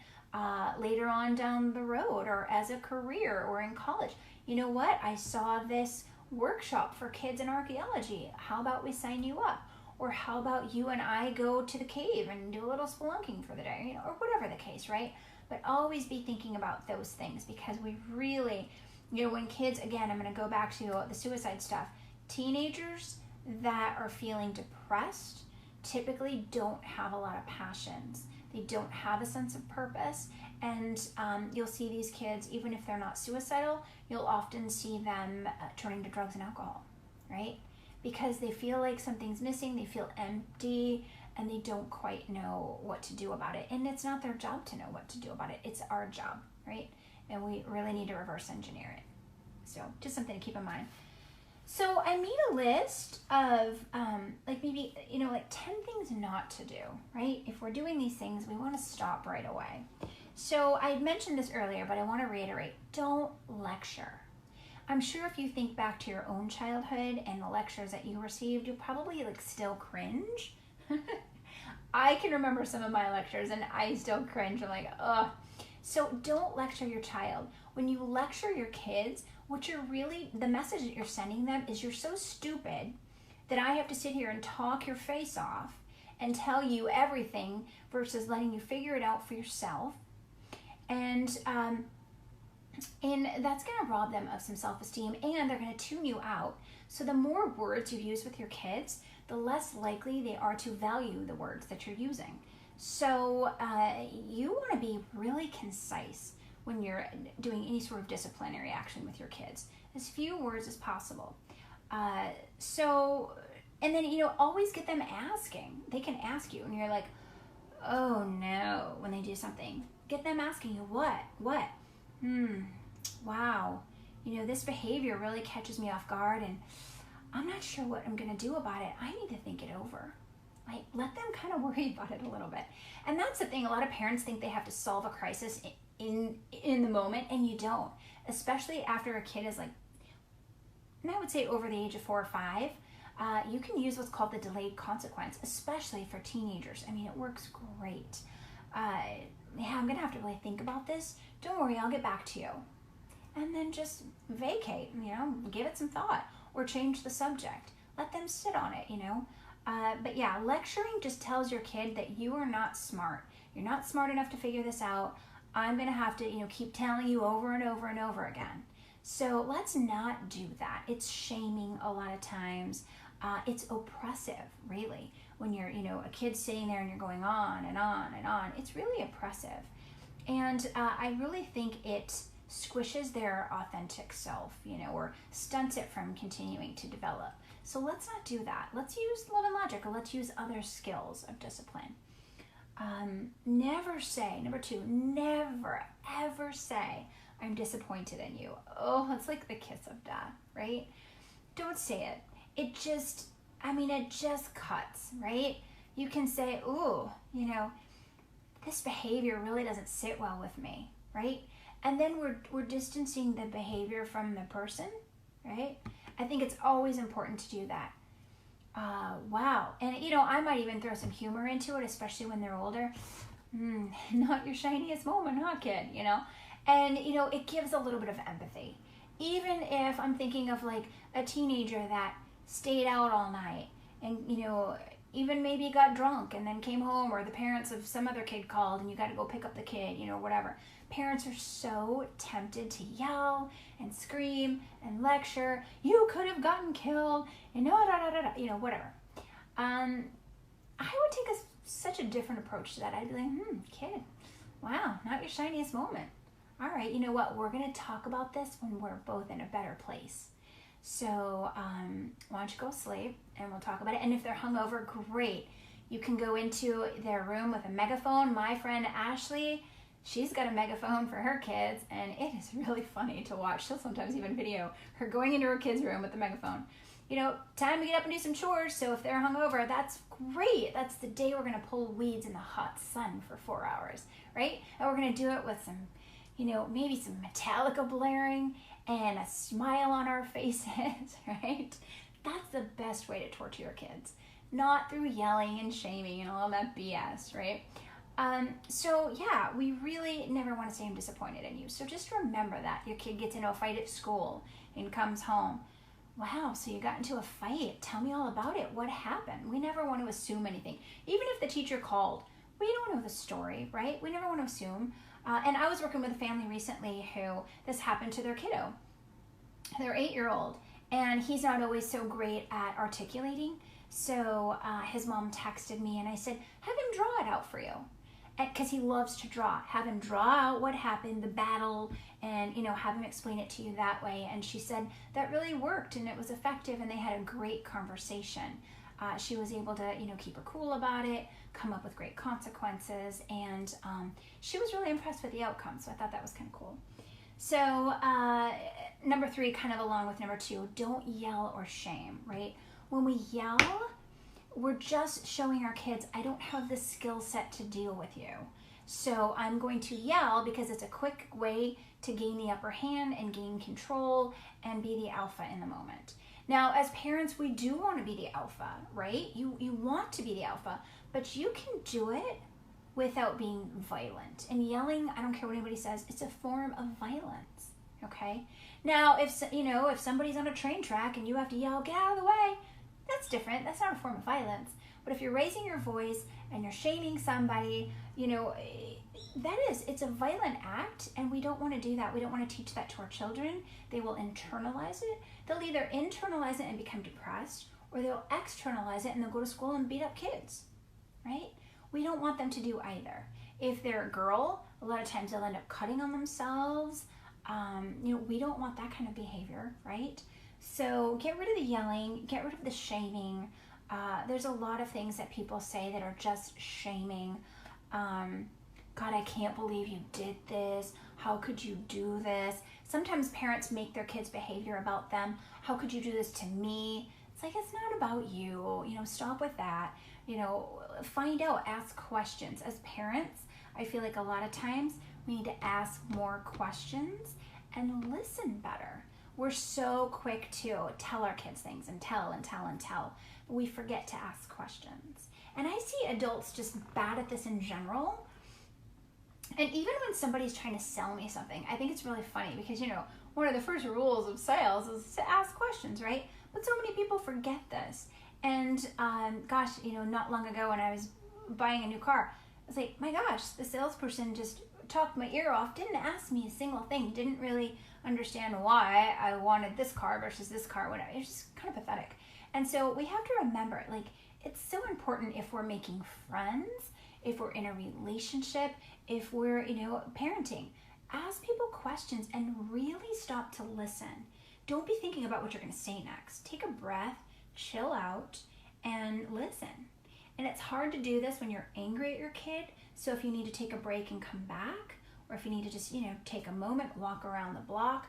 [SPEAKER 1] later on down the road, or as a career, or in college? You know what? I saw this workshop for kids in archaeology. How about we sign you up? Or how about you and I go to the cave and do a little spelunking for the day, or whatever the case, right? But always be thinking about those things, because we really, when kids, again, I'm going to go back to the suicide stuff. Teenagers that are feeling depressed typically don't have a lot of passions. They don't have a sense of purpose. And you'll see these kids, even if they're not suicidal, you'll often see them turning to drugs and alcohol, right? Because they feel like something's missing, they feel empty, and they don't quite know what to do about it. And it's not their job to know what to do about it. It's our job, right? And we really need to reverse engineer it. So just something to keep in mind. So I made a list of like maybe, like 10 things not to do, right? If we're doing these things, we want to stop right away. So I mentioned this earlier, but I want to reiterate, don't lecture. I'm sure if you think back to your own childhood and the lectures that you received, you'll probably like still cringe. I can remember some of my lectures and I still cringe. I'm like, ugh. So don't lecture your child. When you lecture your kids, the message that you're sending them is you're so stupid that I have to sit here and talk your face off and tell you everything versus letting you figure it out for yourself. And that's going to rob them of some self-esteem, and they're going to tune you out. So the more words you use with your kids, the less likely they are to value the words that you're using. So you want to be really concise when you're doing any sort of disciplinary action with your kids. As few words as possible. And then, always get them asking. They can ask you, and you're like, oh no, when they do something. Get them asking you, what? Wow. This behavior really catches me off guard, and I'm not sure what I'm going to do about it. I need to think it over. Like, let them kind of worry about it a little bit. And that's the thing. A lot of parents think they have to solve a crisis in the moment, and you don't. Especially after a kid is like, and I would say over the age of 4 or 5, you can use what's called the delayed consequence, especially for teenagers. I mean, it works great. I'm going to have to really think about this. Don't worry, I'll get back to you. And then just vacate, give it some thought or change the subject. Let them sit on it, But yeah, lecturing just tells your kid that you are not smart. You're not smart enough to figure this out. I'm going to have to, keep telling you over and over and over again. So let's not do that. It's shaming a lot of times. It's oppressive, really. When you're, a kid sitting there and you're going on and on and on, it's really oppressive. And I really think it squishes their authentic self, or stunts it from continuing to develop. So let's not do that. Let's use love and logic, or let's use other skills of discipline. Never say, number 2, never ever say, I'm disappointed in you. Oh, it's like the kiss of death, right? Don't say it. It just cuts, right? You can say, ooh, this behavior really doesn't sit well with me, right? And then we're distancing the behavior from the person, right? I think it's always important to do that. Wow. And, I might even throw some humor into it, especially when they're older. Not your shiniest moment, huh, kid? And, it gives a little bit of empathy. Even if I'm thinking of like a teenager that stayed out all night and, even maybe got drunk and then came home, or the parents of some other kid called and you got to go pick up the kid, whatever. Parents are so tempted to yell and scream and lecture. You could have gotten killed, and whatever. I would take such a different approach to that. I'd be like, kid, wow, not your shiniest moment. All right, you know what? We're going to talk about this when we're both in a better place. So why don't you go sleep and we'll talk about it. And if they're hungover, great. You can go into their room with a megaphone. My friend Ashley, she's got a megaphone for her kids, and it is really funny to watch. She'll sometimes even video her going into her kid's room with the megaphone. Time to get up and do some chores. So if they're hungover, that's great. That's the day we're going to pull weeds in the hot sun for 4 hours, right? And we're going to do it with some, maybe some Metallica blaring and a smile on our faces, right? That's the best way to torture your kids. Not through yelling and shaming and all that BS, right? So yeah, we really never want to say I'm disappointed in you. So just remember that. Your kid gets into a fight at school and comes home. Wow, so you got into a fight. Tell me all about it. What happened? We never want to assume anything. Even if the teacher called, we don't know the story, right? We never want to assume. And I was working with a family recently who this happened to their kiddo, their 8-year-old, and he's not always so great at articulating. So his mom texted me and I said, have him draw it out for you. Because he loves to draw. Have him draw out what happened, the battle, and have him explain it to you that way. And she said that really worked and it was effective, and they had a great conversation. She was able to keep her cool about it, come up with great consequences, and she was really impressed with the outcome. So I thought that was kind of cool. So number 3, kind of along with number 2, don't yell or shame, right? When we yell, we're just showing our kids, I don't have the skill set to deal with you. So I'm going to yell because it's a quick way to gain the upper hand and gain control and be the alpha in the moment. Now, as parents, we do want to be the alpha, right? You want to be the alpha, but you can do it without being violent. And yelling, I don't care what anybody says, it's a form of violence, okay? Now, if somebody's on a train track and you have to yell, get out of the way, that's different. That's not a form of violence. But if you're raising your voice and you're shaming somebody, it's a violent act, and we don't want to do that. We don't want to teach that to our children. They will internalize it. They'll either internalize it and become depressed, or they'll externalize it and they'll go to school and beat up kids, right? We don't want them to do either. If they're a girl, a lot of times they'll end up cutting on themselves. We don't want that kind of behavior, right? So get rid of the yelling, get rid of the shaming. There's a lot of things that people say that are just shaming. God, I can't believe you did this. How could you do this? Sometimes parents make their kids' behavior about them. How could you do this to me? It's like, it's not about you. Stop with that. Find out, ask questions. As parents, I feel like a lot of times we need to ask more questions and listen better. We're so quick to tell our kids things and tell. But we forget to ask questions. And I see adults just bad at this in general. And even when somebody's trying to sell me something, I think it's really funny because, one of the first rules of sales is to ask questions, right? But so many people forget this. And not long ago when I was buying a new car, I was like, my gosh, the salesperson just talked my ear off, didn't ask me a single thing, didn't really understand why I wanted this car versus this car, whatever. It's just kind of pathetic. And so we have to remember, it's so important if we're making friends, if we're in a relationship, if we're, parenting. Ask people questions and really stop to listen. Don't be thinking about what you're going to say next. Take a breath, chill out, and listen. And it's hard to do this when you're angry at your kid. So if you need to take a break and come back, or if you need to just, take a moment, walk around the block,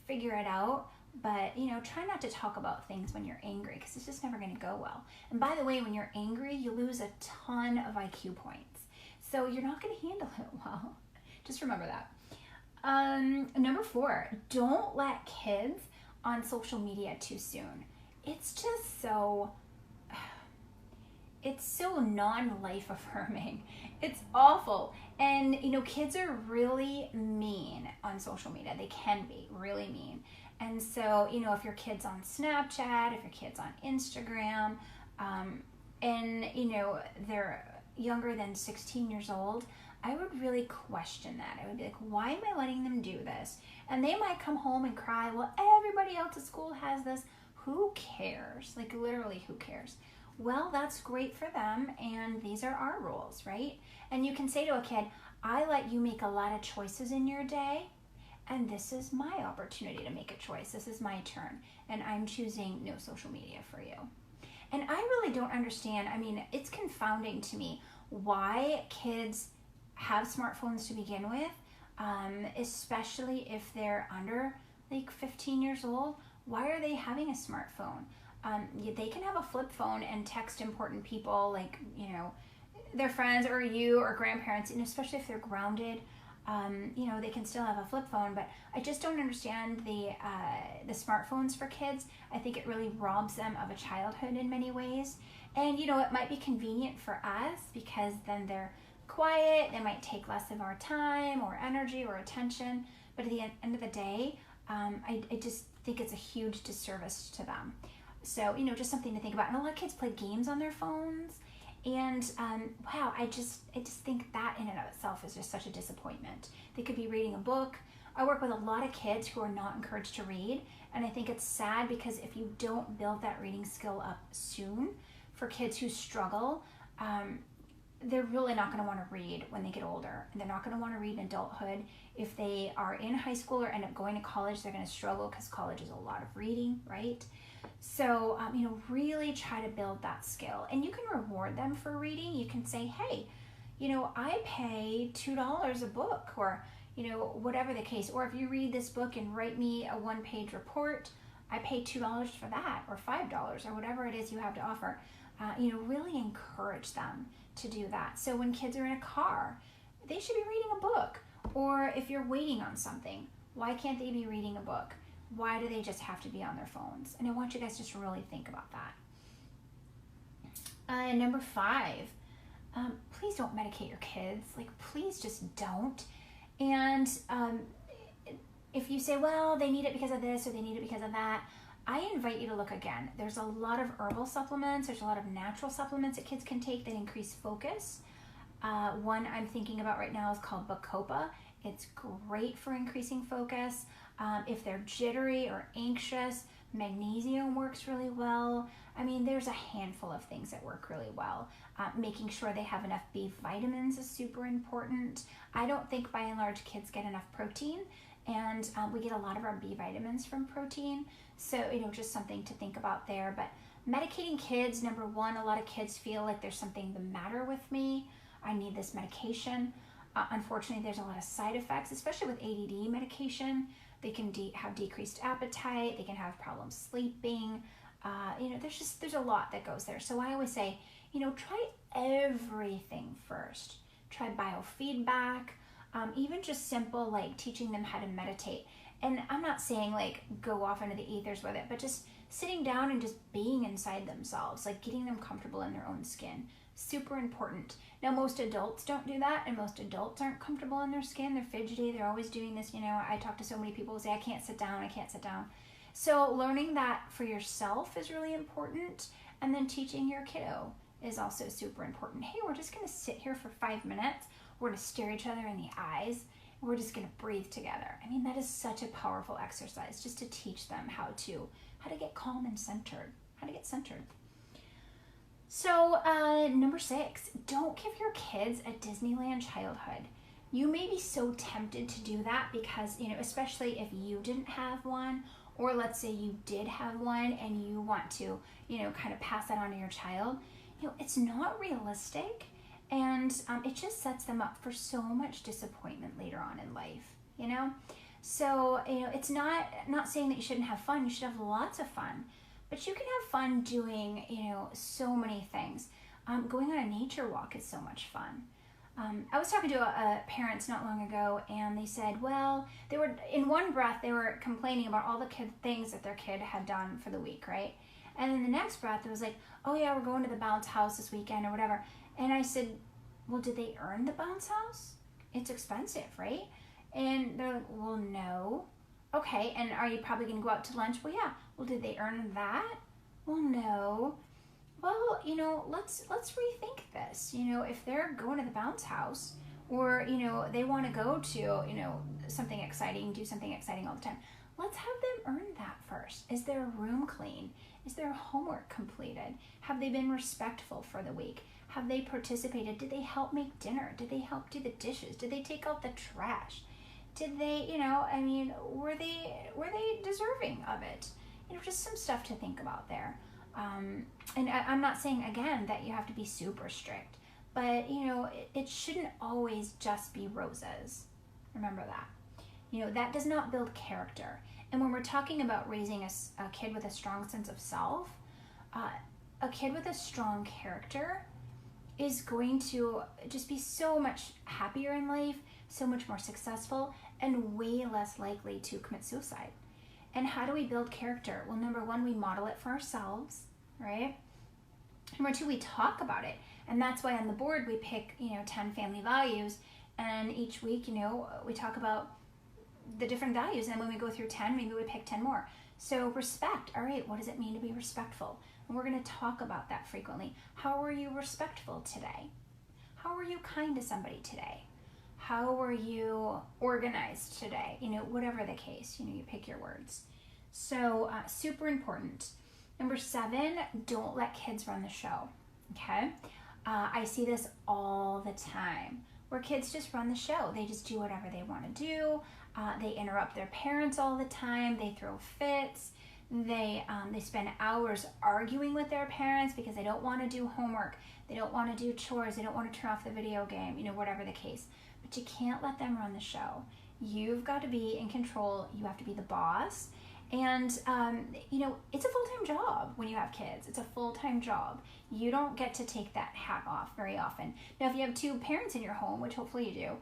[SPEAKER 1] figure it out. But, try not to talk about things when you're angry because it's just never going to go well. And by the way, when you're angry, you lose a ton of IQ points. So you're not going to handle it well. Just remember that. Number 4, don't let kids on social media too soon. It's just so non-life affirming. It's awful. And, kids are really mean on social media. They can be really mean. And so, if your kid's on Snapchat, if your kid's on Instagram, and, they're younger than 16 years old, I would really question that. I would be like, why am I letting them do this? And they might come home and cry, well, everybody else at school has this. Who cares? Literally, who cares? Well, that's great for them, and these are our rules, right? And you can say to a kid, I let you make a lot of choices in your day, and this is my opportunity to make a choice. This is my turn, and I'm choosing no social media for you. And I really don't understand. It's confounding to me why kids have smartphones to begin with, especially if they're under 15 years old. Why are they having a smartphone? They can have a flip phone and text important people their friends or you or grandparents, and especially if they're grounded, they can still have a flip phone. But I just don't understand the smartphones for kids. I think it really robs them of a childhood in many ways. And, it might be convenient for us because then they're quiet. They might take less of our time or energy or attention. But at the end of the day, I just think it's a huge disservice to them. So, just something to think about. And a lot of kids play games on their phones. And wow, I just think that in and of itself is just such a disappointment. They could be reading a book. I work with a lot of kids who are not encouraged to read. And I think it's sad because if you don't build that reading skill up soon for kids who struggle, they're really not going to want to read when they get older. And they're not going to want to read in adulthood. If they are in high school or end up going to college, they're going to struggle because college is a lot of reading, right? So, really try to build that skill. And you can reward them for reading. You can say, hey, I pay $2 a book, or, whatever the case. Or if you read this book and write me a one-page report, I pay $2 for that, or $5, or whatever it is you have to offer. Really encourage them to do that. So when kids are in a car, they should be reading a book. Or if you're waiting on something, why can't they be reading a book? Why do they just have to be on their phones? And I want you guys just to really think about that. Number 5, please don't medicate your kids. Please just don't. And if you say, well, they need it because of this or they need it because of that, I invite you to look again. There's a lot of herbal supplements. There's a lot of natural supplements that kids can take that increase focus. One I'm thinking about right now is called Bacopa. It's great for increasing focus. If they're jittery or anxious, magnesium works really well. There's a handful of things that work really well. Making sure they have enough B vitamins is super important. I don't think by and large kids get enough protein, and we get a lot of our B vitamins from protein. So, just something to think about there. But medicating kids, number 1, a lot of kids feel like there's something the matter with me. I need this medication. Unfortunately, there's a lot of side effects, especially with ADD medication. They can have decreased appetite. They can have problems sleeping. There's a lot that goes there. So I always say, try everything first. Try biofeedback, even just simple like teaching them how to meditate. And I'm not saying go off into the ethers with it, but just sitting down and just being inside themselves, getting them comfortable in their own skin. Super important. Now, most adults don't do that, and most adults aren't comfortable in their skin. They're fidgety. They're always doing this. I talk to so many people who say, I can't sit down. I can't sit down. So learning that for yourself is really important. And then teaching your kiddo is also super important. Hey, we're just going to sit here for 5 minutes. We're going to stare each other in the eyes. We're just going to breathe together. That is such a powerful exercise, just to teach them how to get calm and centered, how to get centered. So number 6, don't give your kids a Disneyland childhood. You may be so tempted to do that because, especially if you didn't have one, or let's say you did have one and you want to, kind of pass that on to your child. It's not realistic, and it just sets them up for so much disappointment later on in life, So, it's not saying that you shouldn't have fun. You should have lots of fun. But you can have fun doing, so many things. Going on a nature walk is so much fun. I was talking to parents not long ago, and they said, well, they were, in one breath, they were complaining about all the things that their kid had done for the week, right? And in the next breath, it was like, oh yeah, we're going to the bounce house this weekend or whatever. And I said, well, did they earn the bounce house? It's expensive, right? And they're like, well, no. Okay, and are you probably going to go out to lunch? Well, yeah. Well, did they earn that? Well, no. Well, let's rethink this. If they're going to the bounce house, or, they want to go to, something exciting, do something exciting all the time, let's have them earn that first. Is their room clean? Is their homework completed? Have they been respectful for the week? Have they participated? Did they help make dinner? Did they help do the dishes? Did they take out the trash? Did they, were they deserving of it? Just some stuff to think about there. And I'm not saying, again, that you have to be super strict, but, it shouldn't always just be roses. Remember that. That does not build character. And when we're talking about raising a kid with a strong sense of self, a kid with a strong character is going to just be so much happier in life, so much more successful, and way less likely to commit suicide. And how do we build character? Well, number 1, we model it for ourselves, right? Number 2, we talk about it. And that's why on the board we pick, 10 family values. And each week, we talk about the different values. And when we go through 10, maybe we pick 10 more. So respect. All right, what does it mean to be respectful? And we're going to talk about that frequently. How were you respectful today? How were you kind to somebody today? How were you organized today? Whatever the case, you pick your words. So super important. Number 7, don't let kids run the show, okay? I see this all the time where kids just run the show. They just do whatever they want to do. They interrupt their parents all the time. They throw fits. They spend hours arguing with their parents because they don't want to do homework. They don't want to do chores. They don't want to turn off the video game, whatever the case. But you can't let them run the show. You've got to be in control. You have to be the boss. And, it's a full-time job when you have kids. It's a full-time job. You don't get to take that hat off very often. Now, if you have two parents in your home, which hopefully you do,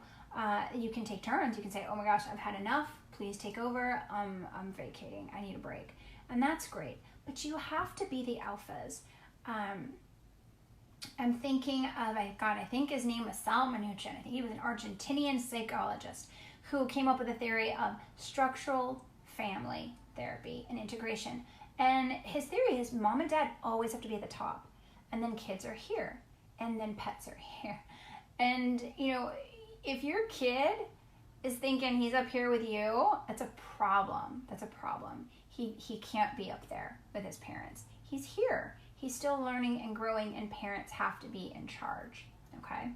[SPEAKER 1] you can take turns. You can say, oh my gosh, I've had enough. Please take over. I'm vacating. I need a break. And that's great. But you have to be the alphas. I'm thinking of, I think his name was Sal Minuchin. I think he was an Argentinian psychologist who came up with a theory of structural family therapy and integration. And his theory is mom and dad always have to be at the top, and then kids are here, and then pets are here. And, if your kid is thinking he's up here with you, that's a problem. That's a problem. He can't be up there with his parents. He's here. He's still learning and growing, and parents have to be in charge, okay?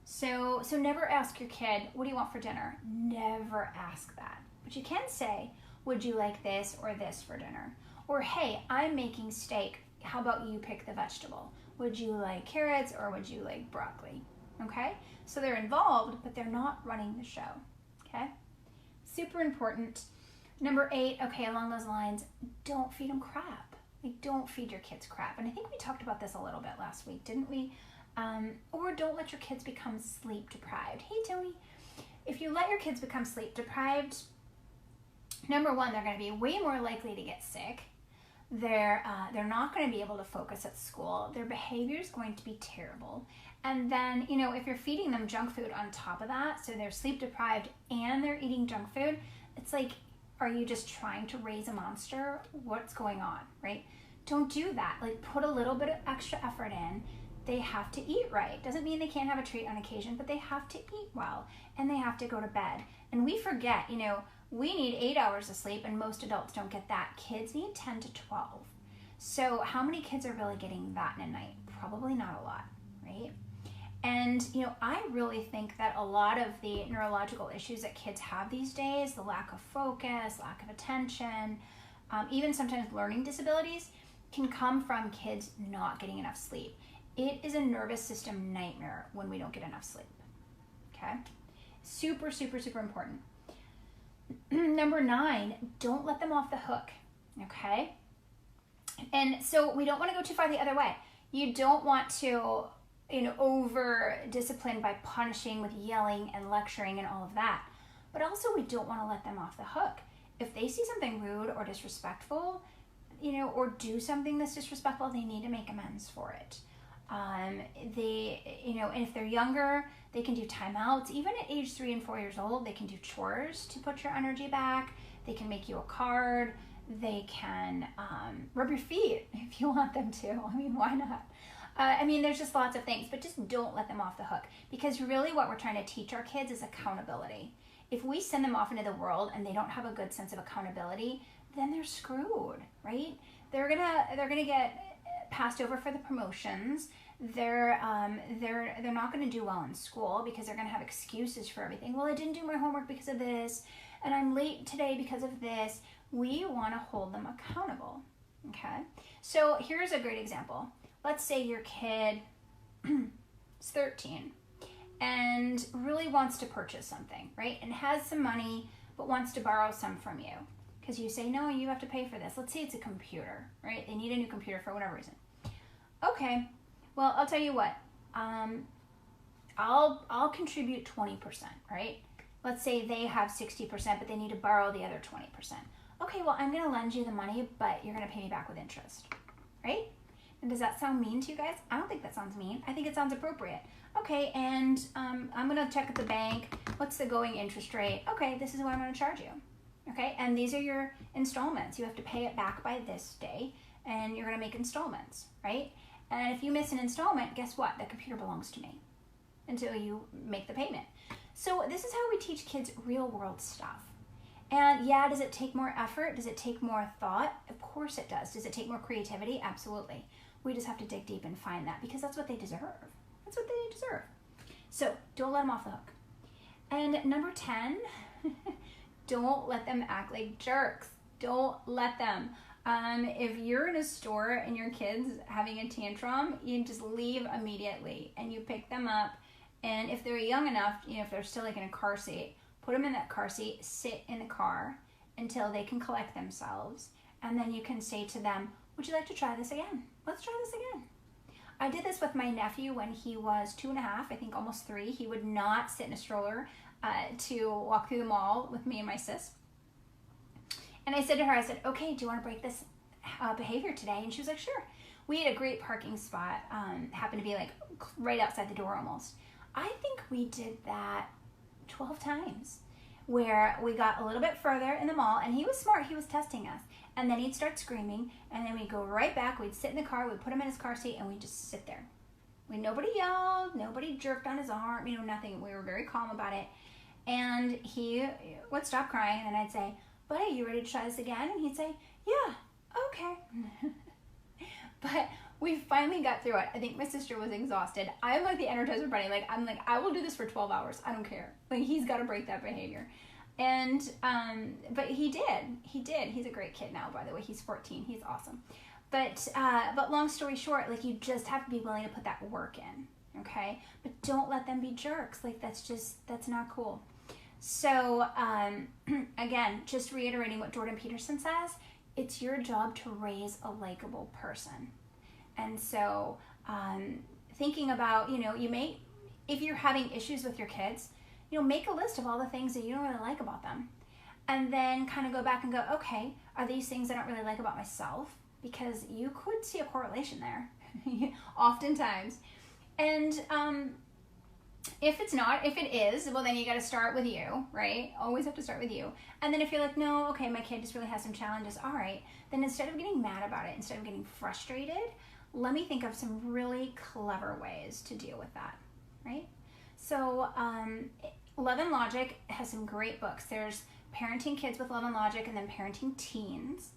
[SPEAKER 1] So never ask your kid, what do you want for dinner? Never ask that. But you can say, would you like this or this for dinner? Or, hey, I'm making steak. How about you pick the vegetable? Would you like carrots or would you like broccoli? Okay? So they're involved, but they're not running the show, okay? Super important. Number 8, okay, along those lines, don't feed them crap. Like, don't feed your kids crap. And I think we talked about this a little bit last week, didn't we? Or don't let your kids become sleep deprived. Hey, Tony, if you let your kids become sleep deprived, number 1, they're going to be way more likely to get sick. They're not going to be able to focus at school. Their behavior is going to be terrible. And then, if you're feeding them junk food on top of that, so they're sleep deprived and they're eating junk food, it's like, are you just trying to raise a monster? What's going on, right? Don't do that. Like, put a little bit of extra effort in. They have to eat right. Doesn't mean they can't have a treat on occasion, but they have to eat well, and they have to go to bed. And we forget, we need 8 hours of sleep, and most adults don't get that. Kids need 10 to 12. So how many kids are really getting that in a night? Probably not a lot, right? And, I really think that a lot of the neurological issues that kids have these days, the lack of focus, lack of attention, even sometimes learning disabilities, can come from kids not getting enough sleep. It is a nervous system nightmare when we don't get enough sleep, okay? Super, super, super important. Number 9, don't let them off the hook, okay? And so we don't want to go too far the other way. You don't want to, over discipline by punishing with yelling and lecturing and all of that. But also we don't want to let them off the hook. If they see something rude or disrespectful, or do something that's disrespectful, they need to make amends for it. And if they're younger, they can do timeouts. Even at age 3 and 4 years old, they can do chores to put your energy back. They can make you a card. They can rub your feet if you want them to. I mean, why not? There's just lots of things, but just don't let them off the hook, because really what we're trying to teach our kids is accountability. If we send them off into the world and they don't have a good sense of accountability, then they're screwed, right? They're gonna get passed over for the promotions. They're not going to do well in school because they're going to have excuses for everything. Well, I didn't do my homework because of this, and I'm late today because of this. We want to hold them accountable, okay? So here's a great example. Let's say your kid is 13 and really wants to purchase something, right? And has some money but wants to borrow some from you because you say, no, you have to pay for this. Let's say it's a computer, right? They need a new computer for whatever reason. Okay, well, I'll tell you what, I'll contribute 20%, right? Let's say they have 60%, but they need to borrow the other 20%. Okay, well, I'm gonna lend you the money, but you're gonna pay me back with interest, right? And does that sound mean to you guys? I don't think that sounds mean. I think it sounds appropriate. Okay, and I'm gonna check at the bank. What's the going interest rate? Okay, this is what I'm gonna charge you. Okay, and these are your installments. You have to pay it back by this day, and you're gonna make installments, right? And if you miss an installment, guess what? The computer belongs to me until you make the payment. So this is how we teach kids real world stuff. And yeah, does it take more effort? Does it take more thought? Of course it does. Does it take more creativity? Absolutely. We just have to dig deep and find that because that's what they deserve. That's what they deserve. So don't let them off the hook. And number 10, don't let them act like jerks. Don't let them. If you're in a store and your kid's having a tantrum, you just leave immediately and you pick them up. And if they're young enough, if they're still like in a car seat, put them in that car seat, sit in the car until they can collect themselves. And then you can say to them, would you like to try this again? Let's try this again. I did this with my nephew when he was 2.5, I think almost 3. He would not sit in a stroller to walk through the mall with me and my sis. And I said to her, I said, okay, do you want to break this behavior today? And she was like, sure. We had a great parking spot, happened to be like right outside the door almost. I think we did that 12 times, where we got a little bit further in the mall, and he was smart, he was testing us. And then he'd start screaming, and then we'd go right back, we'd sit in the car, we'd put him in his car seat, and we'd just sit there. Nobody yelled, nobody jerked on his arm, nothing. We were very calm about it. And he would stop crying, and I'd say, buddy, you ready to try this again? And he'd say, yeah, okay. But we finally got through it. I think my sister was exhausted. I'm like the Energizer Bunny. I'm like, I will do this for 12 hours. I don't care. He's got to break that behavior. And, but he did. He's a great kid now, by the way. He's 14. He's awesome. But long story short, you just have to be willing to put that work in, okay? But don't let them be jerks. That's not cool. So, again, just reiterating what Jordan Peterson says, it's your job to raise a likable person. And so, thinking about, if you're having issues with your kids, make a list of all the things that you don't really like about them. And then kind of go back and go, okay, are these things I don't really like about myself? Because you could see a correlation there, oftentimes. And if it's not, if it is, well, then you got to start with you, right? Always have to start with you. And then if you're like, no, okay, my kid just really has some challenges, all right, then instead of getting mad about it, instead of getting frustrated, let me think of some really clever ways to deal with that, right? So Love and Logic has some great books. There's Parenting Kids with Love and Logic, and then Parenting Teens.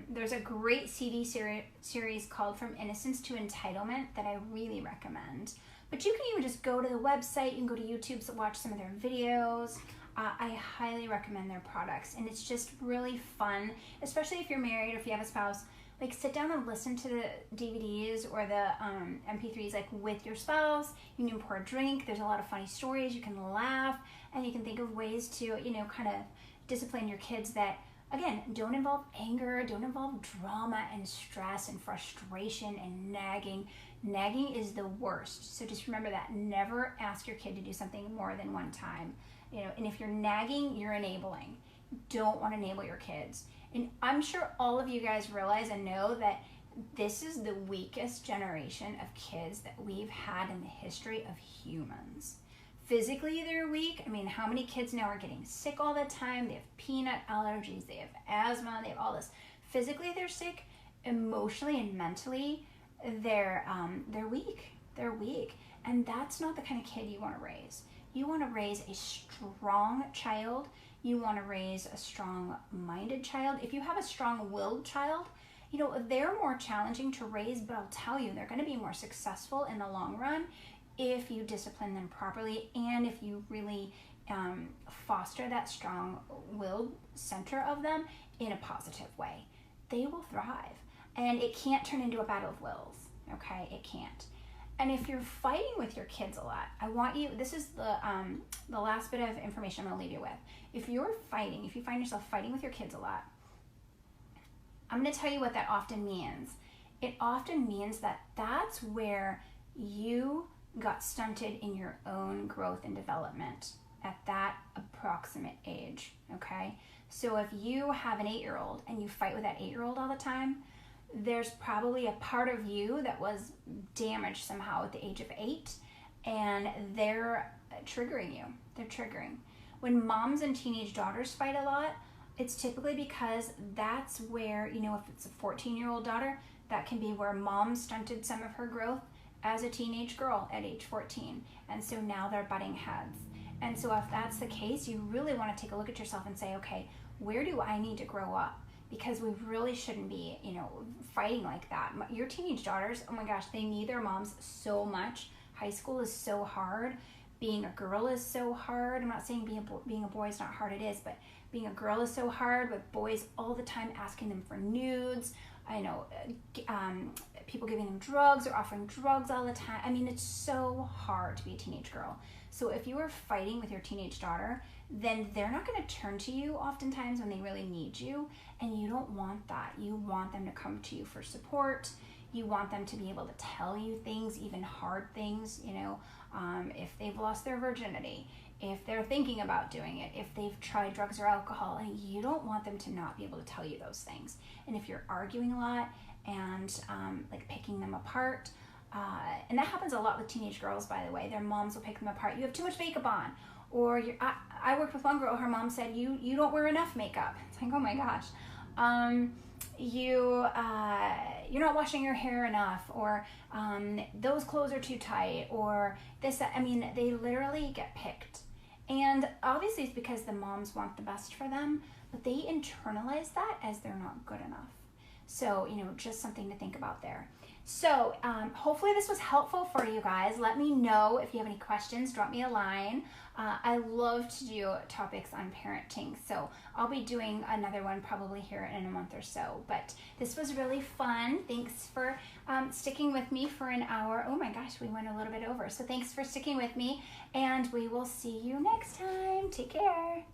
[SPEAKER 1] There's a great CD series called From Innocence to Entitlement that I really recommend. But you can even just go to the website, you can go to YouTube to watch some of their videos. I highly recommend their products, and it's just really fun, especially if you're married or if you have a spouse. Sit down and listen to the DVDs or the MP3s with your spouse. You can pour a drink. There's a lot of funny stories. You can laugh, and you can think of ways to, kind of discipline your kids that, again, don't involve anger, don't involve drama and stress and frustration and nagging. Nagging is the worst. So just remember that. Never ask your kid to do something more than one time. And if you're nagging, you're enabling. Don't want to enable your kids. And I'm sure all of you guys realize and know that this is the weakest generation of kids that we've had in the history of humans. Physically, they're weak. How many kids now are getting sick all the time? They have peanut allergies, they have asthma, they have all this. Physically, they're sick. Emotionally and mentally, they're weak. They're weak. And that's not the kind of kid you want to raise. You want to raise a strong child. You want to raise a strong-minded child. If you have a strong-willed child, they're more challenging to raise, but I'll tell you, they're going to be more successful in the long run if you discipline them properly and if you really foster that strong-willed center of them in a positive way. They will thrive. And it can't turn into a battle of wills, okay? It can't. And if you're fighting with your kids a lot, I want you, this is the last bit of information I'm going to leave you with. If you find yourself fighting with your kids a lot, I'm going to tell you what that often means. It often means that that's where you got stunted in your own growth and development at that approximate age, okay? So if you have an 8-year-old and you fight with that 8-year-old all the time, there's probably a part of you that was damaged somehow at the age of 8, and they're triggering you. They're triggering. When moms and teenage daughters fight a lot, it's typically because that's where, if it's a 14-year-old daughter, that can be where mom stunted some of her growth as a teenage girl at age 14. And so now they're butting heads. And so if that's the case, you really want to take a look at yourself and say, okay, where do I need to grow up? Because we really shouldn't be, fighting like that. Your teenage daughters, oh my gosh, they need their moms so much. High school is so hard. Being a girl is so hard. I'm not saying being a boy is not hard, it is, but being a girl is so hard with boys all the time asking them for nudes, I know people giving them drugs or offering drugs all the time. I mean, it's so hard to be a teenage girl. So if you are fighting with your teenage daughter, then they're not going to turn to you oftentimes when they really need you, and you don't want that. You want them to come to you for support. You want them to be able to tell you things, even hard things, you know, if they've lost their virginity, if they're thinking about doing it, if they've tried drugs or alcohol, and you don't want them to not be able to tell you those things. And if you're arguing a lot and like picking them apart, and that happens a lot with teenage girls, by the way. Their moms will pick them apart. You have too much makeup on. Or I worked with one girl, her mom said, you don't wear enough makeup. It's like, oh my gosh. You're not washing your hair enough, or those clothes are too tight, or this. I mean, they literally get picked. And obviously it's because the moms want the best for them, but they internalize that as they're not good enough. So, you know, just something to think about there. So hopefully this was helpful for you guys. Let me know if you have any questions. Drop me a line. I love to do topics on parenting, so I'll be doing another one probably here in a month or so. But this was really fun. Thanks for sticking with me for an hour. Oh my gosh, we went a little bit over. So thanks for sticking with me, and we will see you next time. Take care.